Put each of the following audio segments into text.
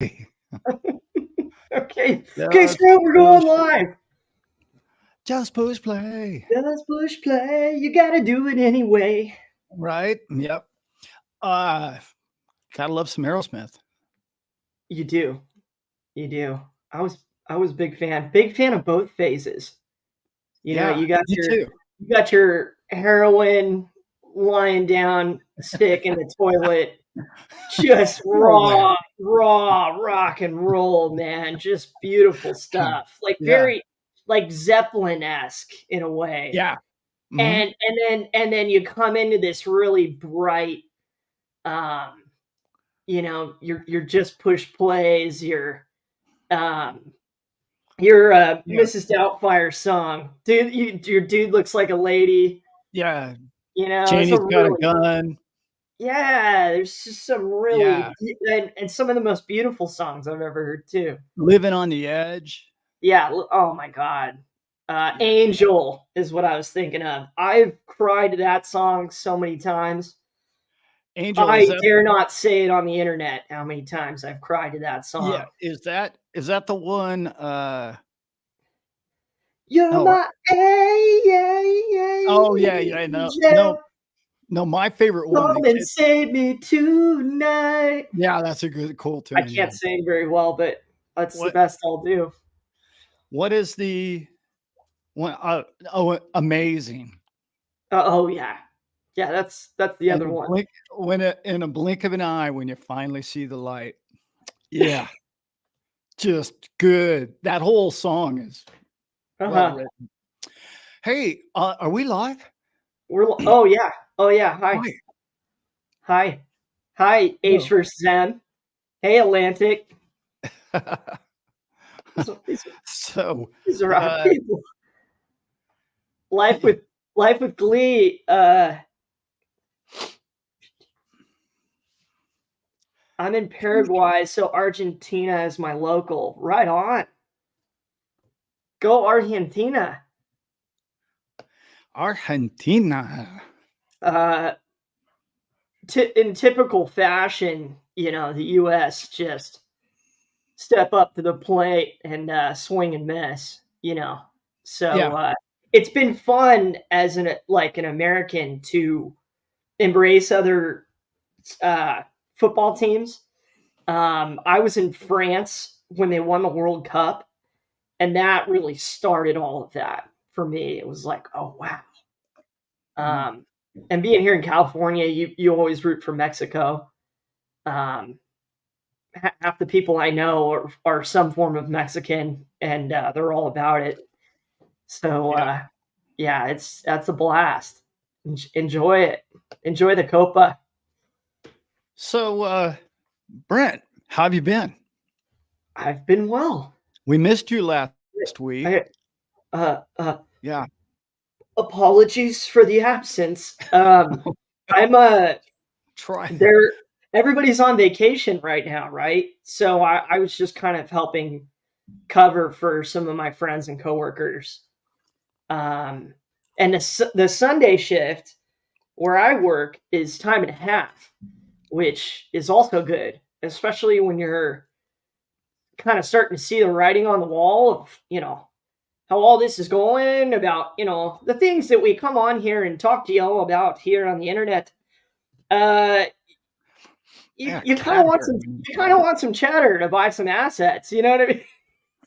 Okay. Okay, Just so we're going push, live. just push play. Just push play. You gotta do it anyway. Right? Yep. Uh, Gotta love some Aerosmith. You do. You do. I was a big fan of both phases. You know, Yeah, me too. you got your heroin lying down stick in the toilet, just Oh man. raw rock and roll, man. Just beautiful stuff. Like Yeah. very like Zeppelin-esque in a way. Yeah. Hmm. And then you come into this really bright, um, you're just push plays, um your Yeah. Mrs. Doubtfire song. Dude, your dude looks like a lady. Yeah. It's a Janie's got a really gun. yeah, there's just some Yeah. really and some of the most beautiful songs I've ever heard too. Living on the edge. Yeah, oh my god. Yeah. Angel is what I was thinking of. I've cried to that song so many times. Angel, is I that dare not say it on the internet how many times I've cried to that yeah, song. is that the one You're oh my yeah, yeah, no, no, angel. no, my favorite one, Come and save me tonight. yeah, that's a cool I tune, yeah. can't sing very well, but that's the What best I'll do. what is the one amazing. Oh yeah, yeah. That's the And other one. in a blink of an eye when you finally see the light. Yeah, just good. That whole song is Uh well huh. written. Hey, are we live? Oh yeah. Oh yeah. Hi. Hi. Hi. Hi. H Oh. versus M. Hey Atlantic. These, So, these are our uh, people. Life yeah, with life with Glee. I'm in Paraguay, so Argentina is my local. Right on. Go Argentina. Argentina. Uh, in typical fashion, the U.S. just step up to the plate and swing and miss. So Yeah, it's been fun as an American to embrace other football teams. I was in France when they won the World Cup, and that really started all of that for me. It was like, oh wow. mhm, Um, and being here in California, you always root for Mexico. Um, Half the people I know are some form of Mexican, and they're all about it. So yeah. yeah, that's a blast. Enjoy it. Enjoy the Copa. So, Brent, how have you been? I've been well. We missed you last week. I, uh, uh, Yeah. Apologies for the absence. I'm Try. there. Everybody's on vacation right now, right? So I was just kind of helping cover for some of my friends and coworkers. Um, and the Sunday shift where I work is time and a half, which is also good, especially when you're kind of starting to see the writing on the wall of, how all this is going about, the things that we come on here and talk to y'all about here on the internet. Uh, Yeah, you kind of cat want hair. some, you kind of want some cheddar to buy some assets. You know what I mean?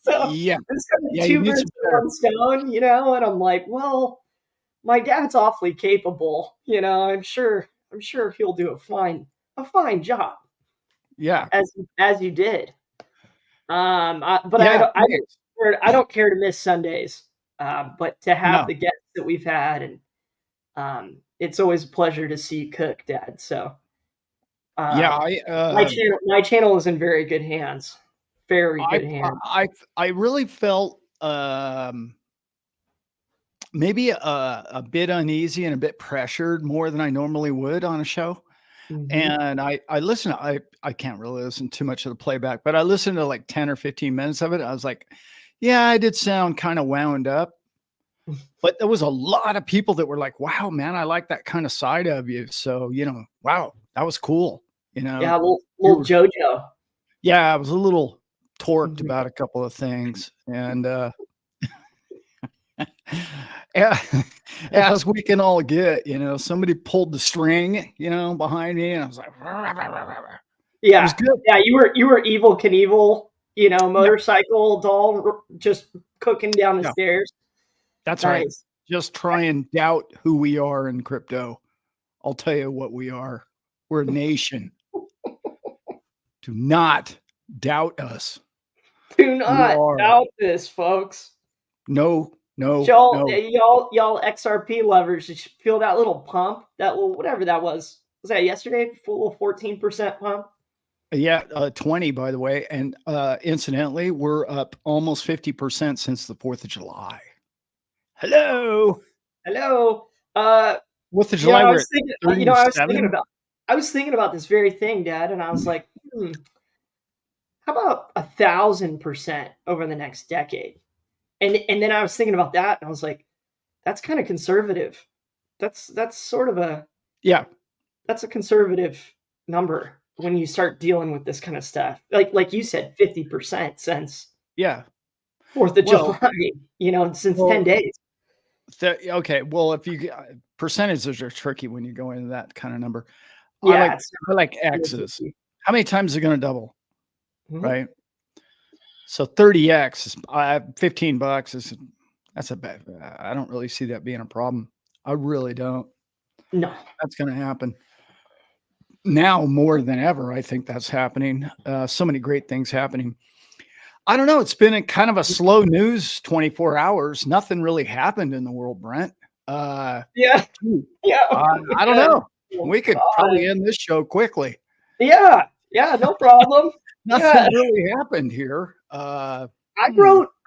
So Yeah. instead of Yeah, you two need birds some with one stone, and I'm like, well, my dad's awfully capable. I'm sure he'll do a fine job yeah. as you did. But I Yeah, don't, thanks. I don't care to miss Sundays. But to have No. the guests that we've had, and it's always a pleasure to see you cook, Dad. So Yeah, um, my channel is in very good hands. Very I good hands. I really felt, maybe a bit uneasy and a bit pressured more than I normally would on a show. Hmm. And I listened I can't really listen too much of the playback, but I listened to like 10 or 15 minutes of it. I was like, "Yeah, I did sound kinda wound up." But there was a lot of people that were like, "Wow, man, I like that kinda side of you." So, wow, that was cool. Yeah, little You little were JoJo. Yeah, I was a little torqued about a couple of things, and yeah, as we can all get, somebody pulled the string, behind me, and I was like, it was Yeah, good. yeah, you were Evil Knievel, Yeah, motorcycle doll, just cooking down the yeah, stairs. that's right. Nice. Just try and doubt who we are in crypto. I'll tell you what we are. We're a nation. Do not doubt us. Do We not are. doubt this, folks. No, no, Y'all, no. y'all XRP lovers, you should feel that little pump, that little whatever that was. Was that yesterday? Full 14% pump. Yeah, 20, by the way. And incidentally, we're up almost 50% since the 4th of July. Hello. Hello. Uh, 4th of yeah, July, I we're was at thinking. $37. I was thinking about this very thing, Dad, and I was like, how about 1,000% over the next decade? And then I was thinking about that, and I was like, that's kind of conservative. That's sort of a Yeah, that's a conservative number when you start dealing with this kind of stuff. Like you said, 50% since yeah. 4th of Well, July, since 10 well, days. okay. Well, if you percentages are tricky when you go into that kind of number. I Yeah, like it's I like real X's. tricky. How many times is it going to double? Mhm. Right. So 30x is $15 is that's a bad. I don't really see that being a problem. I really don't. No. That's going to happen now more than ever. I think that's happening. So many great things happening. I don't know. It's been a kind of a slow news 24 hours. Nothing really happened in the world, Brent. Uh, Yeah. Gee, Yeah. I don't Yeah. know. Oh, We could God. probably end this show quickly. Yeah. Yeah. No problem. Yeah. Nothing really happened here. Hmm,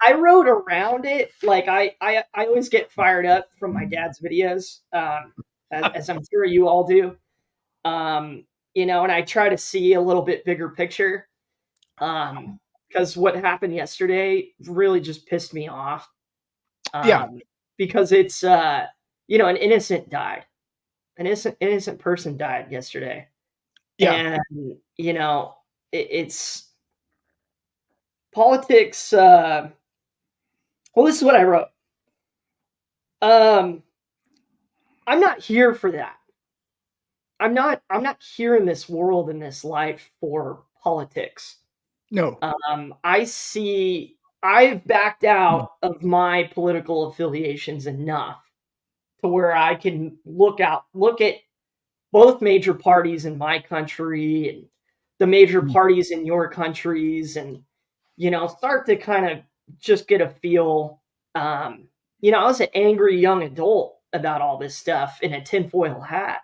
I wrote around it. Like I always get fired up from my dad's videos, as I'm sure you all do. And I try to see a little bit bigger picture. Because what happened yesterday really just pissed me off. yeah, Um, because it's an innocent died. An innocent person died yesterday. yeah, And it's politics. Well, this is what I wrote. Um, I'm not here for that. I'm not here in this world, in this life, for politics. no, I've backed out of my political affiliations enough to where I can look at both major parties in my country and the major mm, parties in your countries, and start to kind of just get a feel. I was an angry young adult about all this stuff in a tinfoil hat,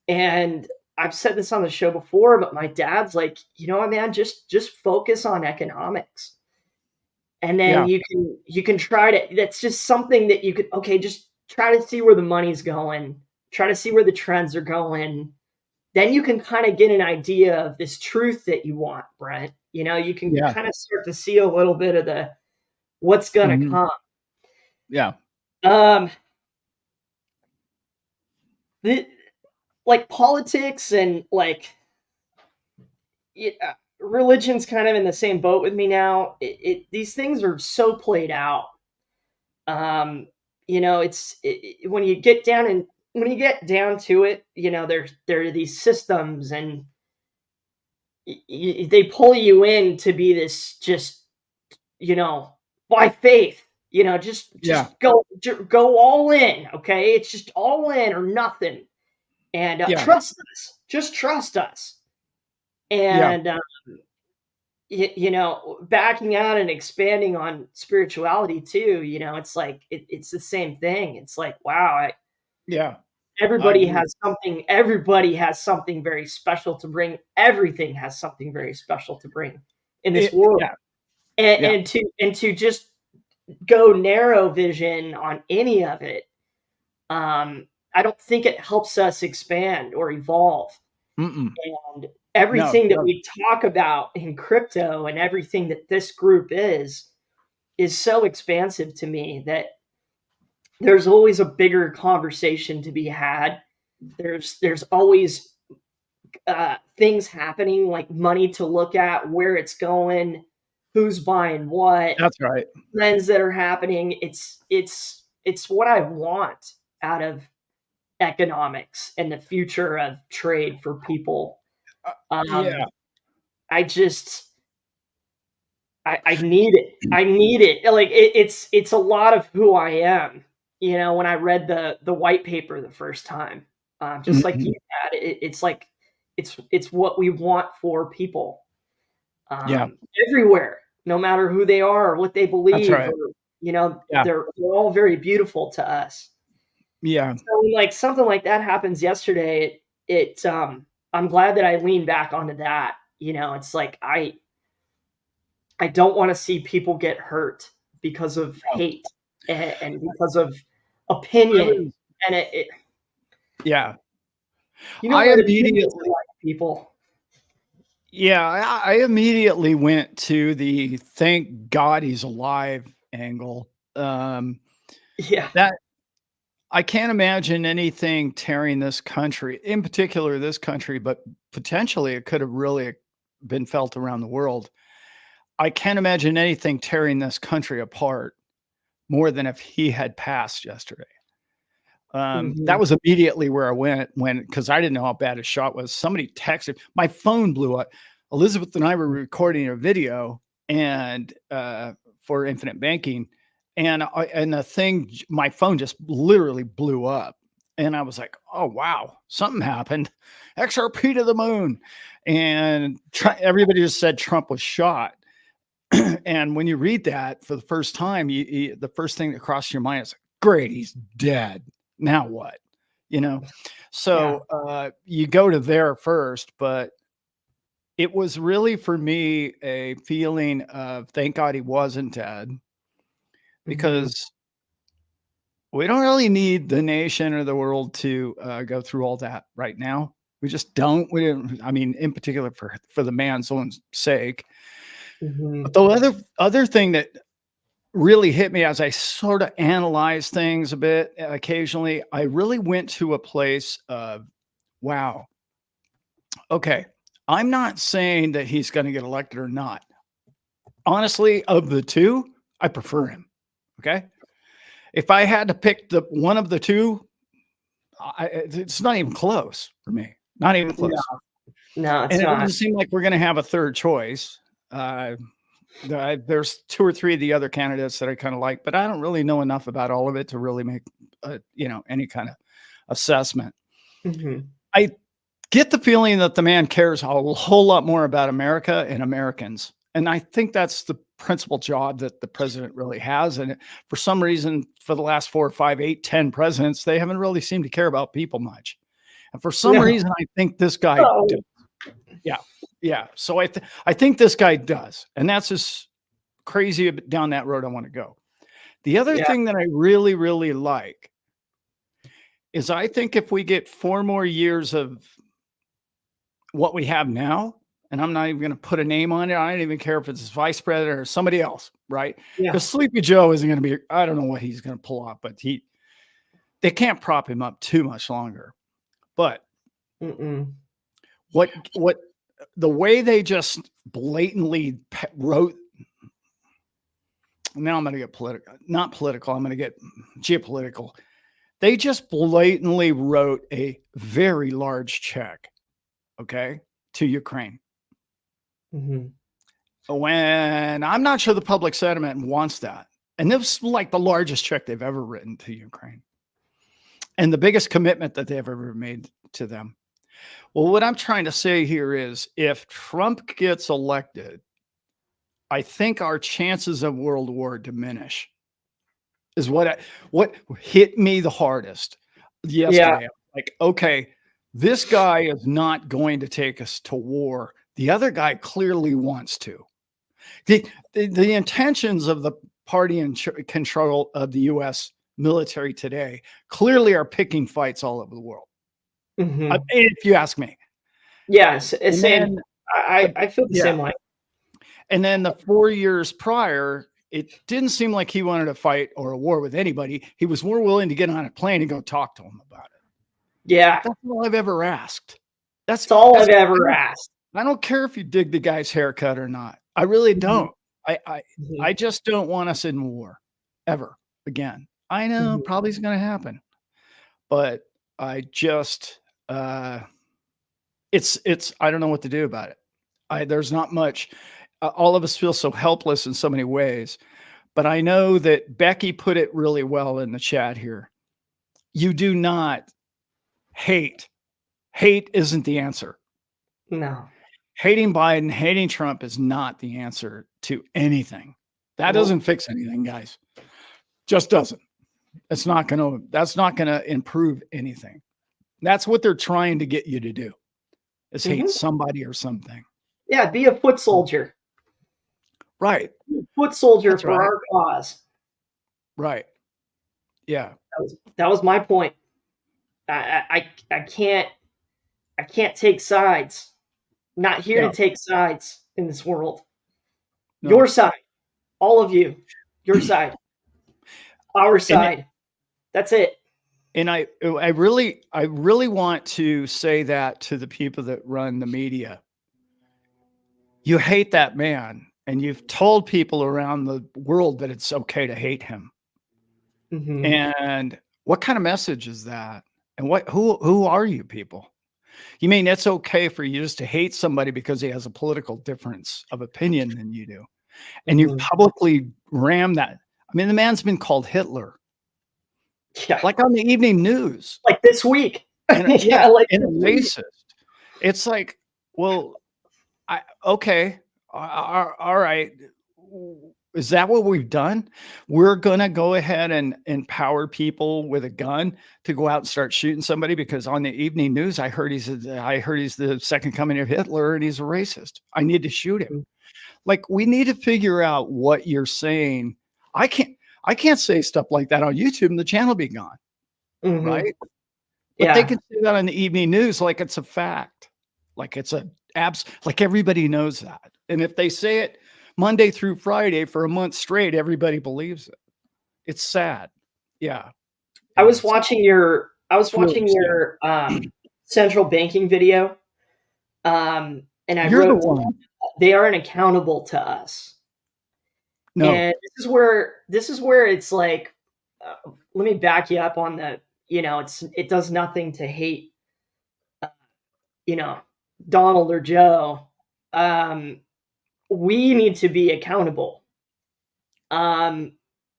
and I've said this on the show before, but my dad's like, what, man, just focus on economics, and then yeah, you can try to. That's just something that you could. Okay, just try to see where the money's going. Try to see where the trends are going. Then you can kind of get an idea of this truth that you want, Brent. You can yeah, kind of start to see a little bit of the what's gonna mhm, come. yeah, Um, the like politics and religion's kind of in the same boat with me now. These things are so played out. Um, when you get down and when you get down to it, there are these systems, and they pull you in to be this just by faith. Just yeah, go all in. Okay, it's just all in or nothing, and yeah, trust us. Just trust us. yeah. And backing out and expanding on spirituality too. It's like it's the same thing. It's like, wow, Yeah, I everybody agree. has something. Everybody has something very special to bring. Everything has something very special to bring in this world. Yeah, and yeah. and to just go narrow vision on any of it, I don't think it helps us expand or evolve. Mm-mm. And No, everything that no. we talk about in crypto and everything that this group is so expansive to me that there's always a bigger conversation to be had. There's always things happening, like money to look at, where it's going, who's buying what, That's right. trends that are happening. It's what I want out of economics and the future of trade for people. Yeah. Um, I just I need it. I need it. Like it's a lot of who I am. You know, when I read the white paper the first time, just like you Mhm. had, it's like it's what we want for people, Yeah. everywhere, no matter who they are or what they That's believe, or right. you know, Yeah. they're all very beautiful to us. Yeah. So when, like, something like that happens yesterday, I'm glad that I leaned back onto that. You know, it's like I don't want to see people get hurt because of No. hate and because of I opinion. was And yeah. you know I what opinions are immediately like, people. Yeah, I immediately went to the "thank God he's alive" angle. Yeah. That I can't imagine anything tearing this country, in particular this country, but potentially it could have really been felt around the world. I can't imagine anything tearing this country apart more than if he had passed yesterday. That Mhm. was immediately where I went because I didn't know how bad his shot was. Somebody texted, my phone blew up. Elizabeth and I were recording a video and for infinite banking, and the thing, my phone just literally blew up, and I was like, "Oh wow, something happened." XRP to the moon, and everybody just said Trump was shot. And when you read that for the first time, the first thing that crosses your mind is, "Great, he's dead. Now what?" You know? Yeah. So, you go to there first, but it was really for me a feeling of thank God he wasn't dead Mhm. because we don't really need the nation or the world to, go through all that right now. We just don't. We didn't I mean, in particular for the man's own sake. But Mhm. the other thing that really hit me as I sort of analyze things a bit occasionally, I really went to a place of, wow, okay, I'm not saying that he's going to get elected or not. Honestly, of the two, I prefer him. Okay. If I had to pick the one of the two, it's not even close for me. Not even No, close. no, And it's it not. doesn't seem like we're going to have a third choice. Uh, there's two or three of the other candidates that I kind of like, but I don't really know enough about all of it to really make, any kind of assessment. Mhm. I get the feeling that the man cares a whole lot more about America and Americans, and I think that's the principal job that the president really has. And for some reason, for the last 4 or 5, 8, 10 presidents, they haven't really seemed to care about people much. And for some No. reason, I think this guy does. No. Yeah, yeah. So I think this guy does, and that's just crazy down that road I want to go. The other Yeah. thing that I really, really like is I think if we get 4 more years of what we have now, and I'm not even going to put a name on it. I don't even care if it's vice president or somebody else, right? Yeah. Because Sleepy Joe isn't going to be. I don't know what he's going to pull off, but they can't prop him up too much longer. But Mm-mm. what the way they just blatantly wrote. Now I'm going to get political, not political. I'm going to get geopolitical. They just blatantly wrote a very large check, okay, to Ukraine. Mhm. When I'm not sure the public sentiment wants that. And this is like the largest check they've ever written to Ukraine and the biggest commitment that they've ever made to them. Well, what I'm trying to say here is if Trump gets elected, I think our chances of world war diminish. Is what hit me the hardest Yeah. yesterday. Like, okay, this guy is not going to take us to war. The other guy clearly wants to. The intentions of the party in control of the US military today clearly are picking fights all over the world. Mhm. If you ask me. Yes, And same. then I feel the yeah, same way. and then the 4 years prior, it didn't seem like he wanted a fight or a war with anybody. He was more willing to get on a plane and go talk to him about it. Yeah. That's all I've ever asked. That's That's all that's I've ever asked. I don't care if you dig the guy's haircut or not. I really Mhm, don't. I I mhm, I just don't want us in war ever again. I know mhm. probably is gonna happen, but I just, it's I don't know what to do about it. There's not much. All of us feel so helpless in so many ways, but I know that Becky put it really well in the chat here. You do not hate. Hate isn't the answer. No. Hating Biden, hating Trump is not the answer to anything. That doesn't Nope. fix anything, guys. Just doesn't. That's not gonna improve anything. That's what they're trying to get you to do, is hate Mhm. somebody or something. Yeah, be a foot soldier. Right. Foot soldier That's for right. our cause. Right. Yeah. That was my point. I can't take sides. I'm not here to Yeah. take sides in this world. Your No. side, all of you, your side, our And it, side. That's it. and I really want to say that to the people that run the media. You hate that man, and you've told people around the world that it's okay to hate him. Hmm. And what kind of message is that? And who are you people? You mean it's okay for you just to hate somebody because he has a political difference of opinion than you do? And you Hmm. publicly ram that. I mean, the man's been called Hitler, Yeah, like on the evening news, like this week. and Yeah, yeah, like and a this week. racist. It's like, well, okay, all right. Is that what we've done? We're gonna go ahead and empower people with a gun to go out and start shooting somebody because on the evening news I heard he's the second coming of Hitler and he's a racist. I need to shoot him. Like, we need to figure out what you're saying. I can't I can't say stuff like that on YouTube and the channel be gone, Hmm. right? But they Yeah, can say that on the evening news like it's a fact, like it's a like everybody knows that. And if they say it Monday through Friday for a month straight, everybody believes it. It's sad. Yeah. I Yeah. was watching your I was It's really watching sad. your central banking video, and I You're the wrote one. they aren't accountable to us. No. And this is where it's like, let me back you up on the, it does nothing to hate, you know, Donald or Joe. Um, we need to be accountable. Um,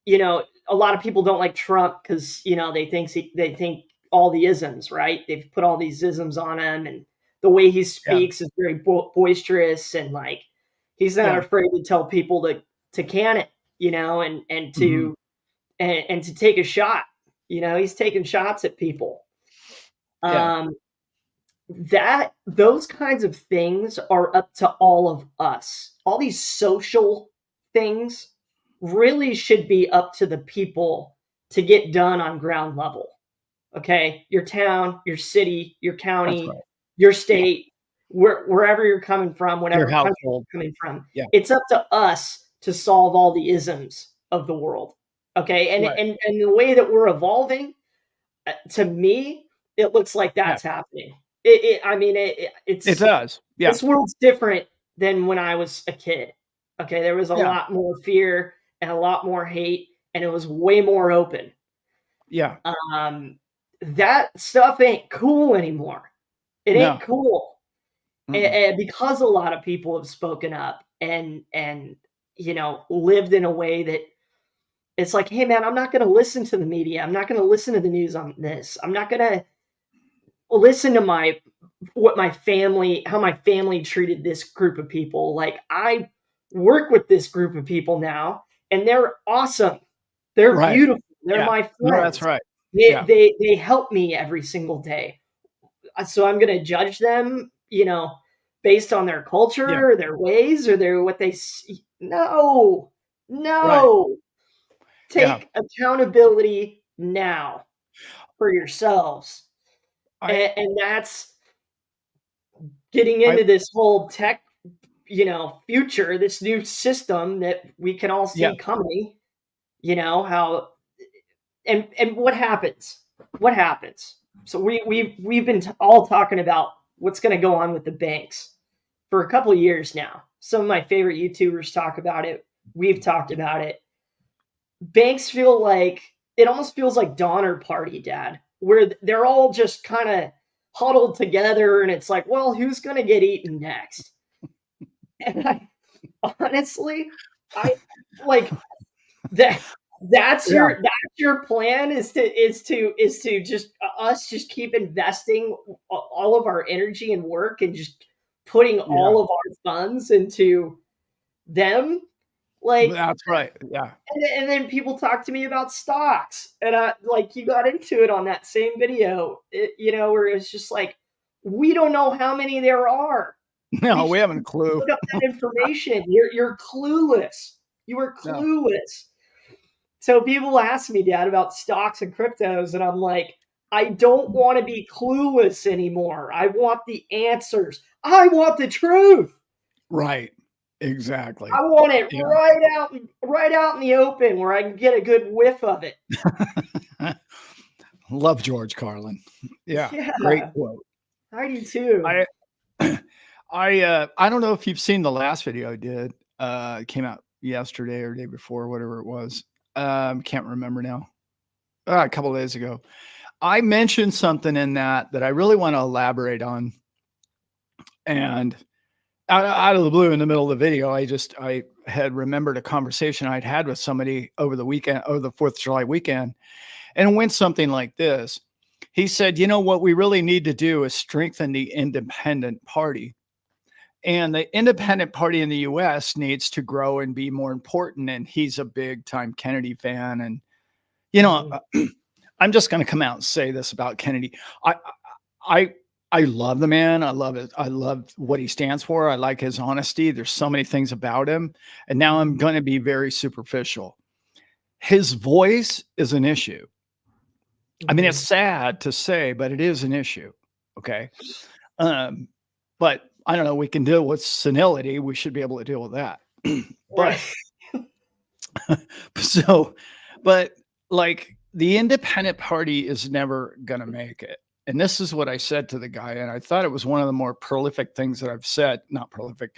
a lot of people don't like Trump because they think all the isms, right? They've put all these isms on him, and the way he Yeah. speaks is very boisterous, and like he's not Yeah. afraid to tell people to can it, and Mhm. to take a shot. He's taking shots at people. Yeah. Um, that those kinds of things are up to all of us. All these social things really should be up to the people to get done on ground level. Okay, your town, your city, your That's county, right. your Yeah. state, wherever you're coming from, Your whatever country household. you're coming from, Yeah. it's up to us to solve all the isms of the world. Okay, and Right. and and the way that we're evolving, to me, it looks like Yeah. that's happening. I mean, It it's does. Yeah. this world's different than when I was a kid. Okay, there was a Yeah. lot more fear and a lot more hate, and it was way more open. Yeah. Um, that stuff ain't cool anymore. It ain't No. cool, Mm-mm. and because a lot of people have spoken up and lived in a way that it's like, hey man, I'm not going to listen to the media. I'm not going to listen to the news on this. I'm not going to listen to how my family treated this group of people. Like, I work with this group of people now, and they're awesome. They're Right. beautiful. They're Yeah. my No, that's friends. right. They Yeah. they they help me every single day. So I'm gonna judge them, based on their Yeah. culture, or their ways, or their what they see. No, Right. no. Yeah. Take accountability now for yourselves, I and that's getting I into this whole tech, future, this new system that we can all yeah. see coming. How and what happens? What happens? So we've been all talking about what's going to go on with the banks for a couple of years now. Some of my favorite YouTubers talk about it. We've talked about it. Banks feel like it almost feels like Donner Party, Dad, where they're all just kind of huddled together, and it's like, well, who's going to get eaten next? And I honestly, I like that. Yeah. That's your plan is to just us just keep investing all of our energy and work and just putting Yeah. all of our funds into them, like. That's right. Yeah. And then people talk to me about stocks, and I like you got into it on that same video, where it's just like we don't know how many there are. We No, we haven't a can't clue. look up that information. You're clueless. You are No. clueless. So people ask me, Dad, about stocks and cryptos, and I'm like, I don't want to be clueless anymore. I want the answers. I want the truth. Right. Exactly. I want it Yeah. right out in the open where I can get a good whiff of it. Love George Carlin. Yeah. Great Yeah, quote. I do too. I I don't know if you've seen the last video I did. It came out yesterday or day before, whatever it was. Can't remember now. A couple of days ago. I mentioned something in that I really want to elaborate on. And out of the blue in the middle of the video, I had remembered a conversation I'd had with somebody over the weekend, over the 4th of July weekend, and it went something like this. He said, what we really need to do is strengthen the independent party. And the independent party in the US needs to grow and be more important. And he's a big time Kennedy fan. And, I'm just going to come out and say this about Kennedy. I I love the man. I love it. I love what he stands for. I like his honesty. There's so many things about him. And now I'm going to be very superficial. His voice is an issue. I mean, it's sad to say, but it is an issue. Okay. But I don't know. We can deal with senility. We should be able to deal with that. But but like the independent party is never going to make it. And this is what I said to the guy. And I thought it was one of the more prolific things that I've said, not prolific,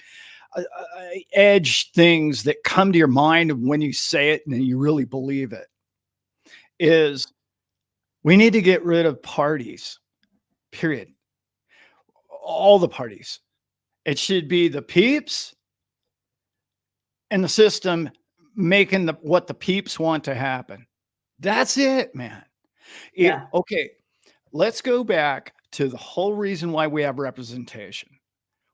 edge things that come to your mind when you say it and you really believe it, is we need to get rid of parties, period. All the parties. It should be the peeps and the system making what the peeps want to happen. That's it, man. Yeah. Okay. Let's go back to the whole reason why we have representation.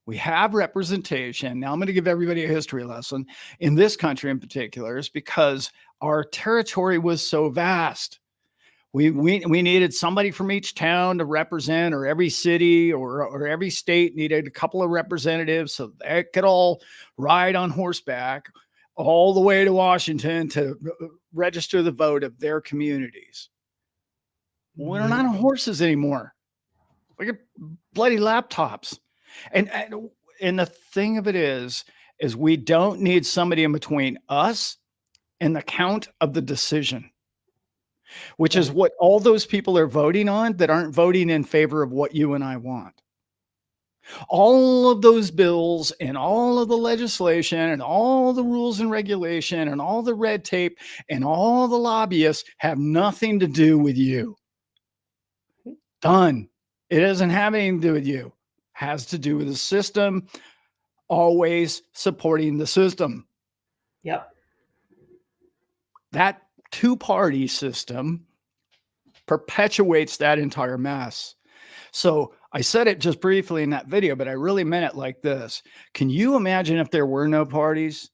We have representation. Now I'm going to give everybody a history lesson in this country in particular, is because our territory was so vast. We needed somebody from each town to represent, or every city or every state needed a couple of representatives so they could all ride on horseback all the way to Washington to register the vote of their communities. We're not on horses anymore. We got bloody laptops. And the thing of it is we don't need somebody in between us and the count of the decision, which is what all those people are voting on that aren't voting in favor of what you and I want. All of those bills and all of the legislation and all the rules and regulation and all the red tape and all the lobbyists have nothing to do with you. Done. It doesn't have anything to do with you. It has to do with the system, always supporting the system. Yep. That two-party system perpetuates that entire mess. So I said it just briefly in that video, but I really meant it like this. Can you imagine if there were no parties?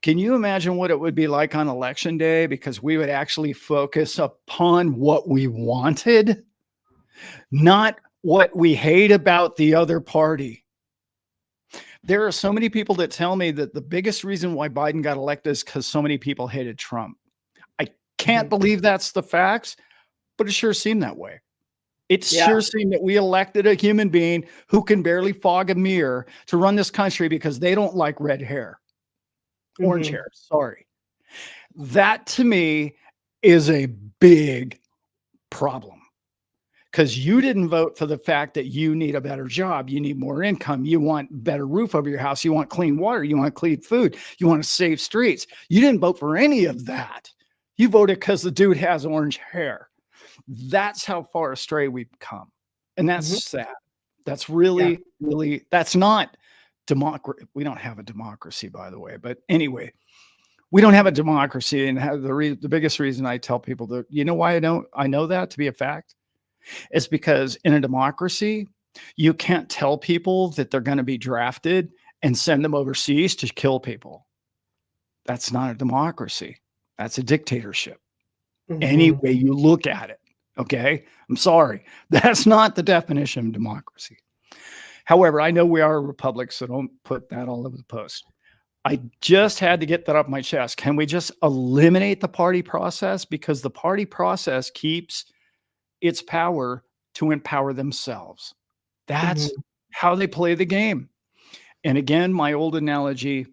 Can you imagine what it would be like on election day? Because we would actually focus upon what we wanted, not what we hate about the other party. There are so many people that tell me that the biggest reason why Biden got elected is because so many people hated Trump. I can't believe that's the facts, but it sure seemed that way. It sure seemed that we elected a human being who can barely fog a mirror to run this country because they don't like red hair, orange hair. Sorry. That to me is a big problem. because you didn't vote for the fact that you need a better job, you need more income, you want better roof over your house, you want clean water, you want clean food, you want to save streets. You didn't vote for any of that. You voted because the dude has orange hair. That's how far astray we've come. And that's Mhm. sad. That's Yeah. really, really, that's not democracy. We don't have a democracy, by the way. But anyway, we don't have a democracy. And the biggest reason I tell people that, you know why I know that to be a fact? It's because in a democracy, you can't tell people that they're going to be drafted and send them overseas to kill people. That's not a democracy. That's a dictatorship. Any Mhm. way you look at it. Okay. I'm sorry. That's not the definition of democracy. However, I know we are a republic, so don't put that all over the post. I just had to get that off my chest. Can we just eliminate the party process? Because the party process keeps its power to empower themselves. That's Mhm. how they play the game. And again, my old analogy,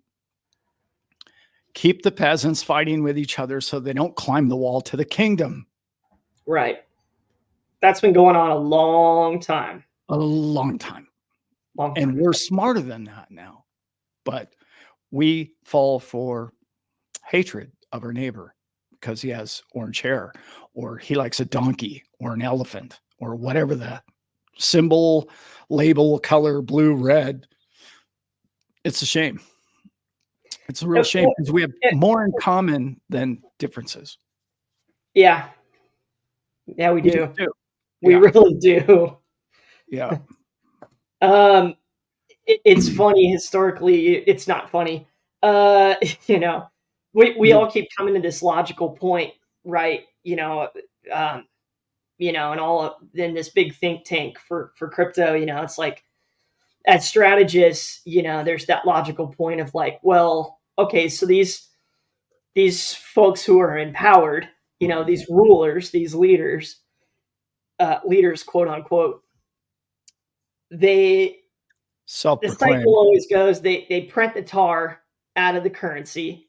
keep the peasants fighting with each other so they don't climb the wall to the kingdom. Right. That's been going on a long time. A long time. Long And time. we're smarter than that now. But we fall for hatred of our neighbor because he has orange hair, or he likes a donkey or an elephant, or whatever the symbol, label, color, blue, red. It's a shame. It's a real shame Well, because we have eh, more in common than differences. yeah. Yeah, we We just do. do. We Yeah. really do. Yeah. Um, it's funny historically. It's not funny. Uh, you know, we Mhm. all keep coming to this logical point, right? Um, and all of then this big think tank for crypto. It's like as strategists, there's that logical point of like, well, okay, so these folks who are empowered, these rulers, these leaders, quote unquote, they the cycle Self-proclaimed. always goes they print the tar out of the currency,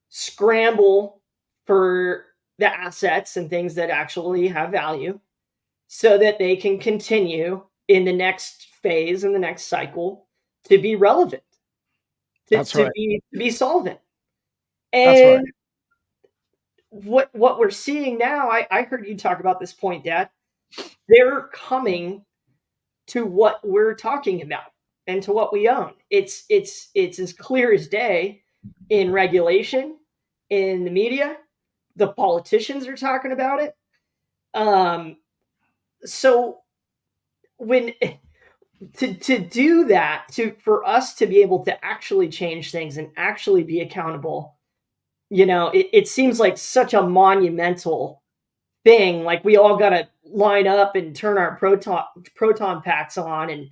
scramble for the assets and things that actually have value so that they can continue in the next phase in the next cycle to be relevant, to, That's to right. be to be solvent. That's right. And what we're seeing now, I heard you talk about this point, Dad. They're coming to what we're talking about and to what we own. It's as clear as day in regulation, in the media. The politicians are talking about it. Um, so when to do that, to for us to be able to actually change things and actually be accountable, it seems like such a monumental thing. Like we all got to line up and turn our proton packs on and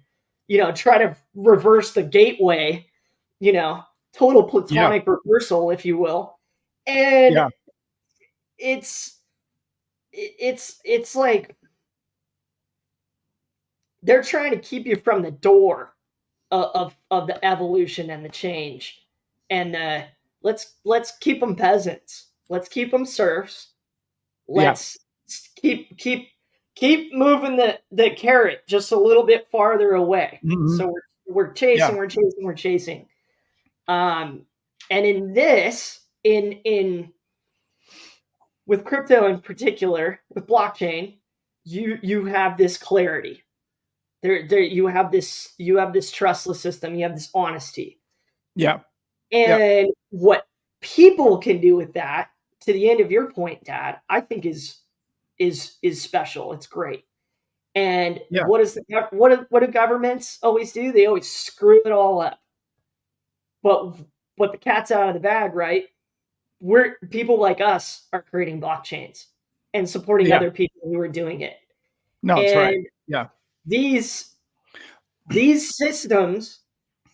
try to reverse the gateway, you know, total Yeah. platonic reversal, if you will. And Yeah. it's it's like they're trying to keep you from the door of the evolution and the change. And let's keep them peasants. Let's keep them serfs. Yeah. Let's keep moving the carrot just a little bit farther away. Mhm. So we're Yeah. chasing, we're chasing. Um, and in this, in with crypto in particular, with blockchain, you have this clarity. There you have this trustless system. You have this honesty. Yeah. Yeah. And what people can do with that, to the end of your point, Dad, I think is special. It's great. And Yeah. what do governments always do? They always screw it all up. But the cat's out of the bag, right? We're people like us are creating blockchains and supporting Yeah. other people who are doing it. No, it's right. And Yeah. these these systems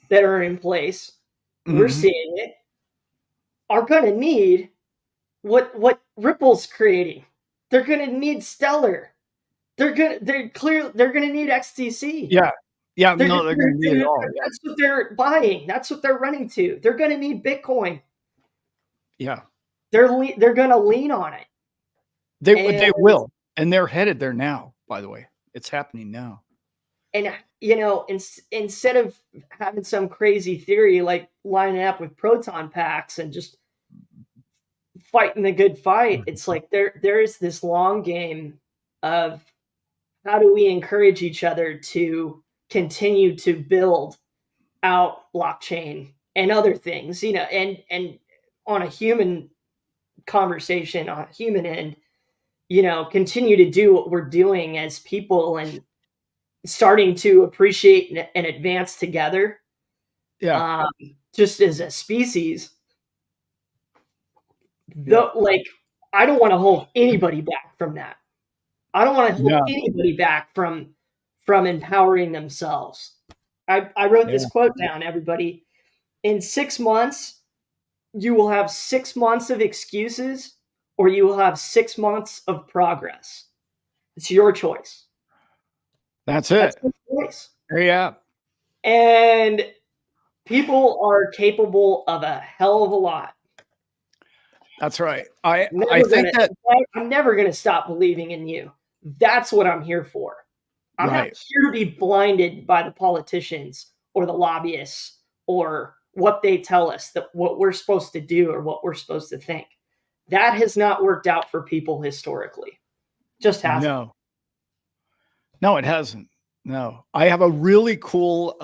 that are in place, we're Mhm. seeing it, are going to need what Ripple's creating. They're going to need Stellar. They're going to need XTC. Yeah. Yeah. They're, No, they're gonna need it they're, all. Yeah. that's what they're buying. That's what they're running to. They're going to need Bitcoin. Yeah. They're going to lean on it. They And will, and they're headed there now. by the way. It's happening now. And instead of having some crazy theory like lining up with proton packs and just fighting the good fight, it's like there is this long game of how do we encourage each other to continue to build out blockchain and other things, and on a human conversation, on a human end, continue to do what we're doing as people and starting to appreciate and advance together, Yeah. just as a species. Yeah. Like, I don't want to hold anybody back from that. I don't want to hold Yeah. anybody back from empowering themselves. I wrote Yeah. this quote down, everybody. In 6 months, you will have 6 months of excuses, or you will have 6 months of progress. It's your choice. That's That's it. your choice. Yeah. And people are capable of a hell of a lot. That's right. I think that I'm never gonna stop believing in you. That's what I'm here for. I'm not right. here to be blinded by the politicians or the lobbyists or what they tell us that what we're supposed to do or what we're supposed to think. That has not worked out for people historically. Just hasn't. No. No, it hasn't. No. I have a really cool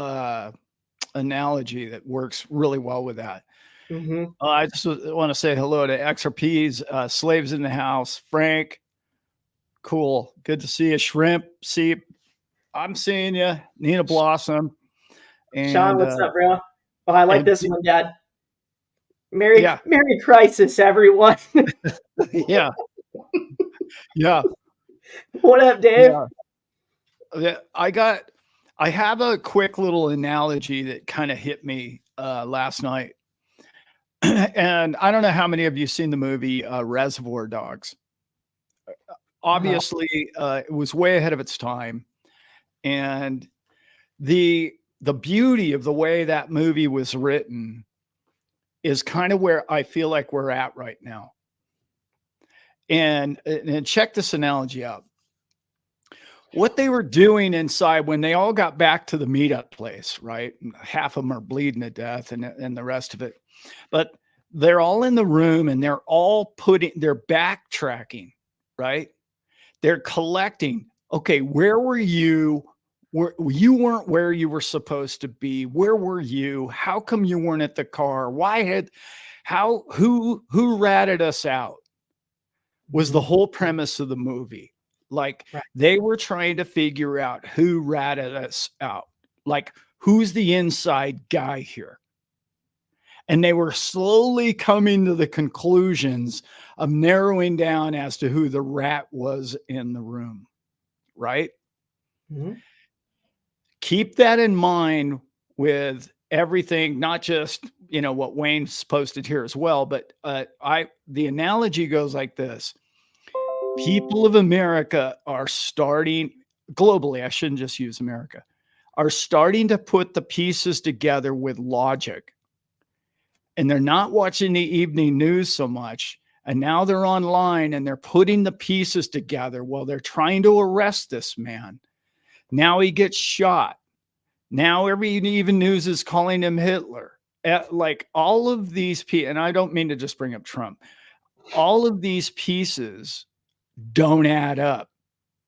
analogy that works really well with that. Mm-hmm. I just want to say hello to XRP's Slaves in the House. Frank, cool. Good to see you. Shrimp, see, I'm seeing you. Nina Blossom. And Sean, what's up, bro? Oh, I like and this one, Dad. Merry yeah. Merry Crisis, everyone. Yeah. Yeah. What up, Dave? Yeah. I have a quick little analogy that kind of hit me last night. And I don't know how many of you seen the movie Reservoir Dogs. Obviously, it was way ahead of its time. And the beauty of the way that movie was written is kind of where I feel like we're at right now. And check this analogy out. What they were doing inside when they all got back to the meetup place, right? Half of them are bleeding to death and the rest of it. But they're all in the room and they're all they're backtracking, right? They're collecting. Okay, where were you? You weren't where you were supposed to be. Where were you? How come you weren't at the car? Who ratted us out? Was the whole premise of the movie. Like they were trying to figure out who ratted us out. Like who's the inside guy here? And they were slowly coming to the conclusions of narrowing down as to who the rat was in the room. Right? Mm-hmm. Keep that in mind with everything, not just, what Wayne's posted here as well, but the analogy goes like this. People of America are starting globally, I shouldn't just use America, are starting to put the pieces together with logic. And they're not watching the evening news so much. And now they're online and they're putting the pieces together while they're trying to arrest this man. Now he gets shot. Now every even news is calling him Hitler. Like all of these people, and I don't mean to just bring up Trump. All of these pieces don't add up.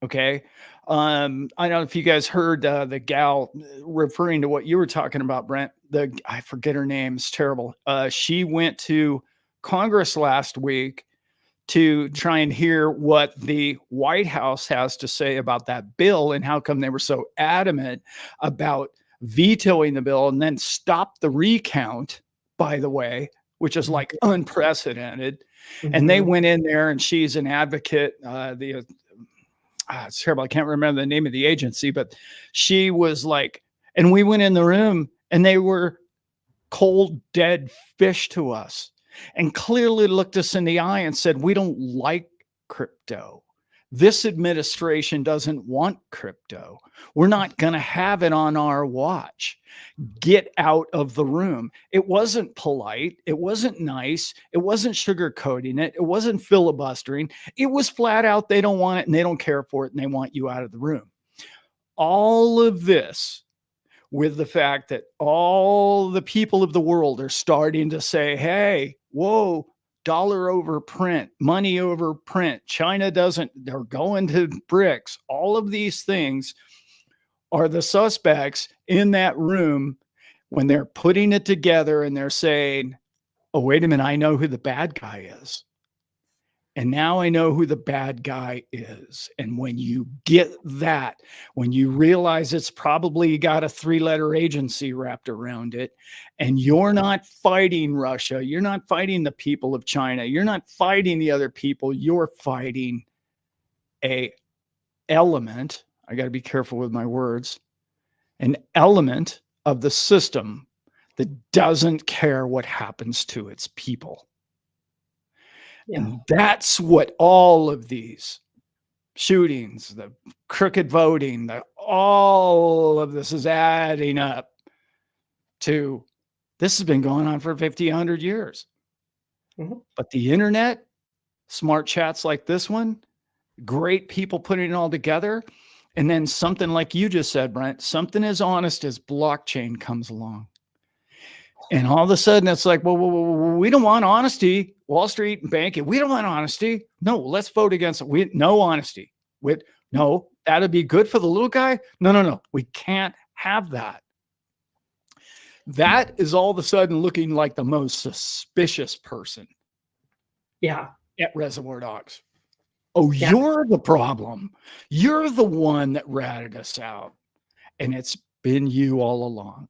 Okay. I don't know if you guys heard the gal referring to what you were talking about, Brent. I forget her name. It's terrible. She went to Congress last week to try and hear what the White House has to say about that bill and how come they were so adamant about vetoing the bill and then stop the recount, by the way, which is like unprecedented. Mm-hmm. And they went in there and she's an advocate. It's terrible. I can't remember the name of the agency, but she was like, and we went in the room and they were cold, dead fish to us and clearly looked us in the eye and said, we don't like crypto. This administration doesn't want crypto. We're not going to have it on our watch. Get out of the room. It wasn't polite. It wasn't nice. It wasn't sugarcoating it. It wasn't filibustering. It was flat out, they don't want it and they don't care for it and they want you out of the room. All of this with the fact that all the people of the world are starting to say, hey, whoa, dollar over print, money over print. China doesn't, they're going to BRICS. All of these things are the suspects in that room when they're putting it together and they're saying, oh, wait a minute, I know who the bad guy is. And now I know who the bad guy is. And when you get that, when you realize it's probably got a 3-letter agency wrapped around it, and you're not fighting Russia, you're not fighting the people of China, you're not fighting the other people, you're fighting a element, I got to be careful with my words, an element of the system that doesn't care what happens to its people. Yeah. And that's what all of these shootings, the crooked voting, all of this is adding up to. This has been going on for 50, 100 years. Mm-hmm. But the internet, smart chats like this one, great people putting it all together. And then something like you just said, Brent, something as honest as blockchain comes along. And all of a sudden it's like, well, we don't want honesty. Wall Street and banking, we don't want honesty. No, let's vote against it. No honesty. No, that'd be good for the little guy. No. We can't have that. That is all of a sudden looking like the most suspicious person. Yeah. At Reservoir Dogs. Oh, yeah. You're the problem. You're the one that ratted us out. And it's been you all along.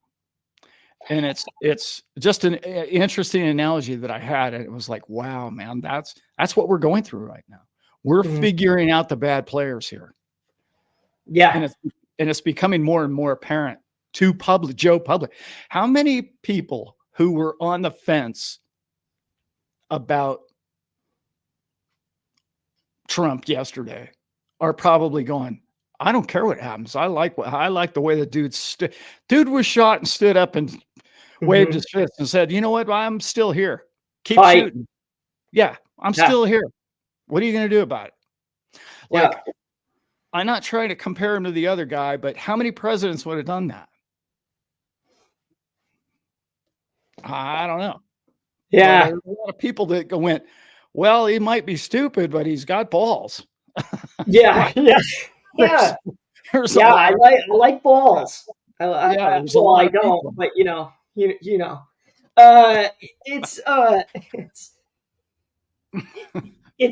And it's just an interesting analogy that I had. And it was like, wow, man, that's what we're going through right now. We're figuring out the bad players here. Yeah. And it's becoming more and more apparent to Joe Public. How many people who were on the fence about Trump yesterday are probably going, I don't care what happens. I like the way the dude was shot and stood up and waved his fist and said, you know what? I'm still here. Keep shooting. Yeah, I'm still here. What are you going to do about it? Like, I'm not trying to compare him to the other guy, but how many presidents would have done that? I don't know. Yeah. There's a lot of people that went, well, he might be stupid, but he's got balls. Yeah. Yeah. I like balls. I don't, but you know. It's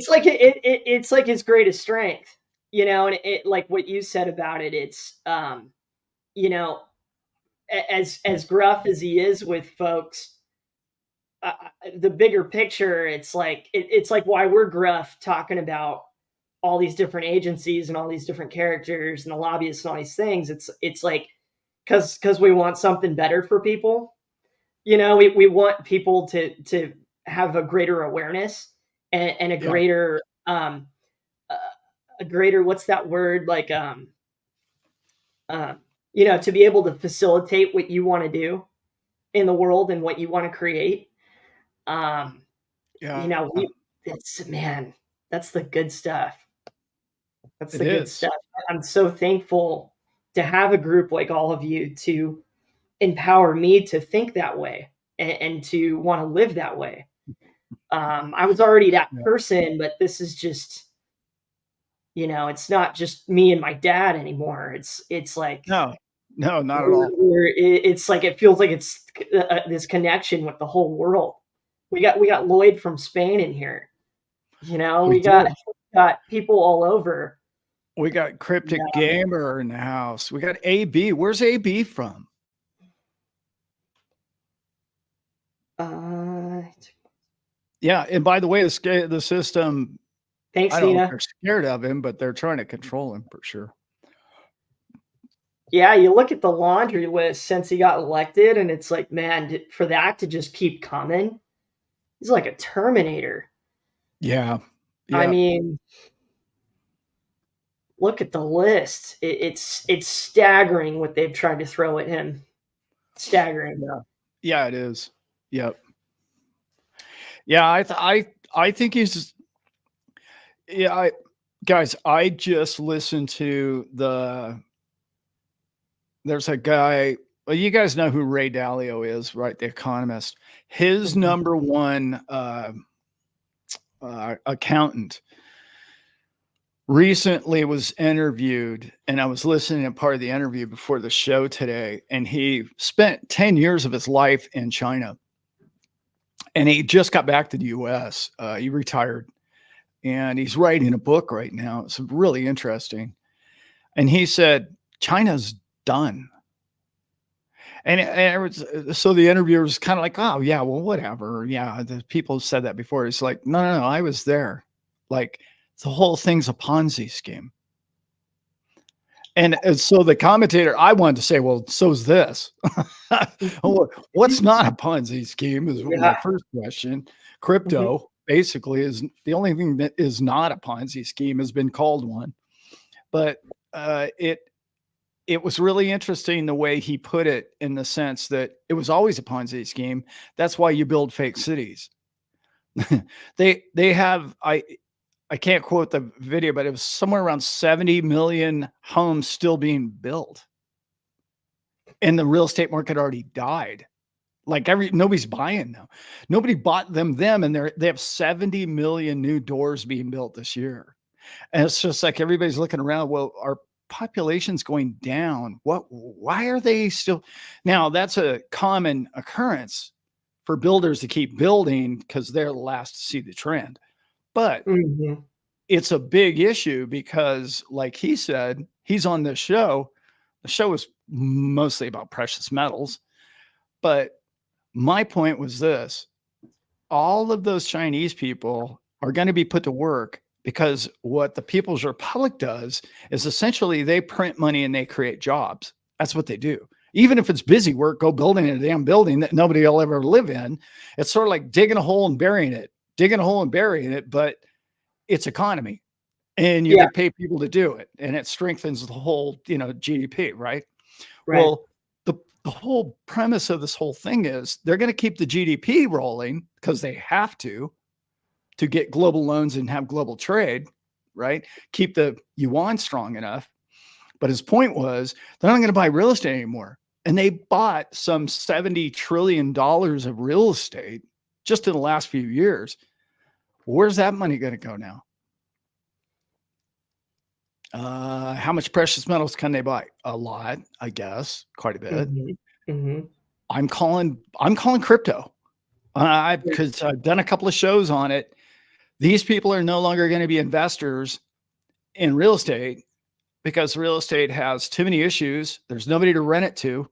like it's like his greatest strength, you know, and it like what you said about it. It's you know, as gruff as he is with folks, the bigger picture, it's like why we're gruff talking about all these different agencies and all these different characters and the lobbyists and all these things. It's like because we want something better for people. You know, we want people to have a greater awareness and a greater what's that word, like you know, to be able to facilitate what you want to do in the world and what you want to create. You know, that's the good stuff. That's the good stuff. I'm so thankful to have a group like all of you to empower me to think that way and to want to live that way. I was already that person, but this is just, you know, it's not just me and my dad anymore. It's like no, not at all. It's like it feels like it's this connection with the whole world. We got Lloyd from Spain in here. You know, we got people all over. We got Cryptic Gamer in the house. We got AB. Where's AB from? Yeah, and by the way, the system. Thanks, I don't Nina. know if they're scared of him, but they're trying to control him for sure. Yeah, you look at the laundry list since he got elected, and it's like, man, for that to just keep coming, he's like a Terminator. Yeah. I mean, look at the list. It's staggering what they've tried to throw at him. Staggering. Yeah. Yeah, it is. Yep. Yeah, I think he's yeah, guys, I just listened to there's a guy, well, you guys know who Ray Dalio is, right? The economist. His Mhm. number one accountant recently was interviewed, and I was listening to part of the interview before the show today, and he spent 10 years of his life in China, and he just got back to the US. He retired, and he's writing a book right now. It's really interesting. And he said, China's done. So the interviewer was kind of like, oh, yeah, well, whatever. Yeah, the people said that before. It's like, no, no, no, I was there. Like, the whole thing's a Ponzi scheme. And so the commentator, I wanted to say, well, so's this. What's not a Ponzi scheme is my Yeah. first question. Mhm. Crypto basically is the only thing that is not a Ponzi scheme, has been called one. But it was really interesting the way he put it, in the sense that it was always a Ponzi scheme. That's why you build fake cities. They have I can't quote the video, but it was somewhere around 70 million homes still being built. And the real estate market already died. Like nobody's buying now. Nobody bought them, and they have 70 million new doors being built this year. And it's just like everybody's looking around. Well, our population's going down. Why are they still? Now, that's a common occurrence for builders to keep building because they're the last to see the trend. But Mhm. it's a big issue because, like he said, he's on this show. The show is mostly about precious metals. But my point was this: all of those Chinese people are going to be put to work, because what the People's Republic does is essentially they print money and they create jobs. That's what they do. Even if it's busy work, go building a damn building that nobody will ever live in. It's sort of like digging a hole and burying it, digging a hole and burying it, but it's economy, and you Yeah. get paid people to do it, and it strengthens the whole, GDP, right? Right. Well, the whole premise of this whole thing is they're going to keep the GDP rolling because they have to get global loans and have global trade, right? Keep the yuan strong enough. But his point was they're not going to buy real estate anymore. And they bought some $70 trillion of real estate just in the last few years. Where's that money going to go now? How much precious metals can they buy? A lot, I guess, quite a bit. Mhm. Mhm. I'm calling crypto. Because I've done a couple of shows on it. These people are no longer going to be investors in real estate because real estate has too many issues. There's nobody to rent it to.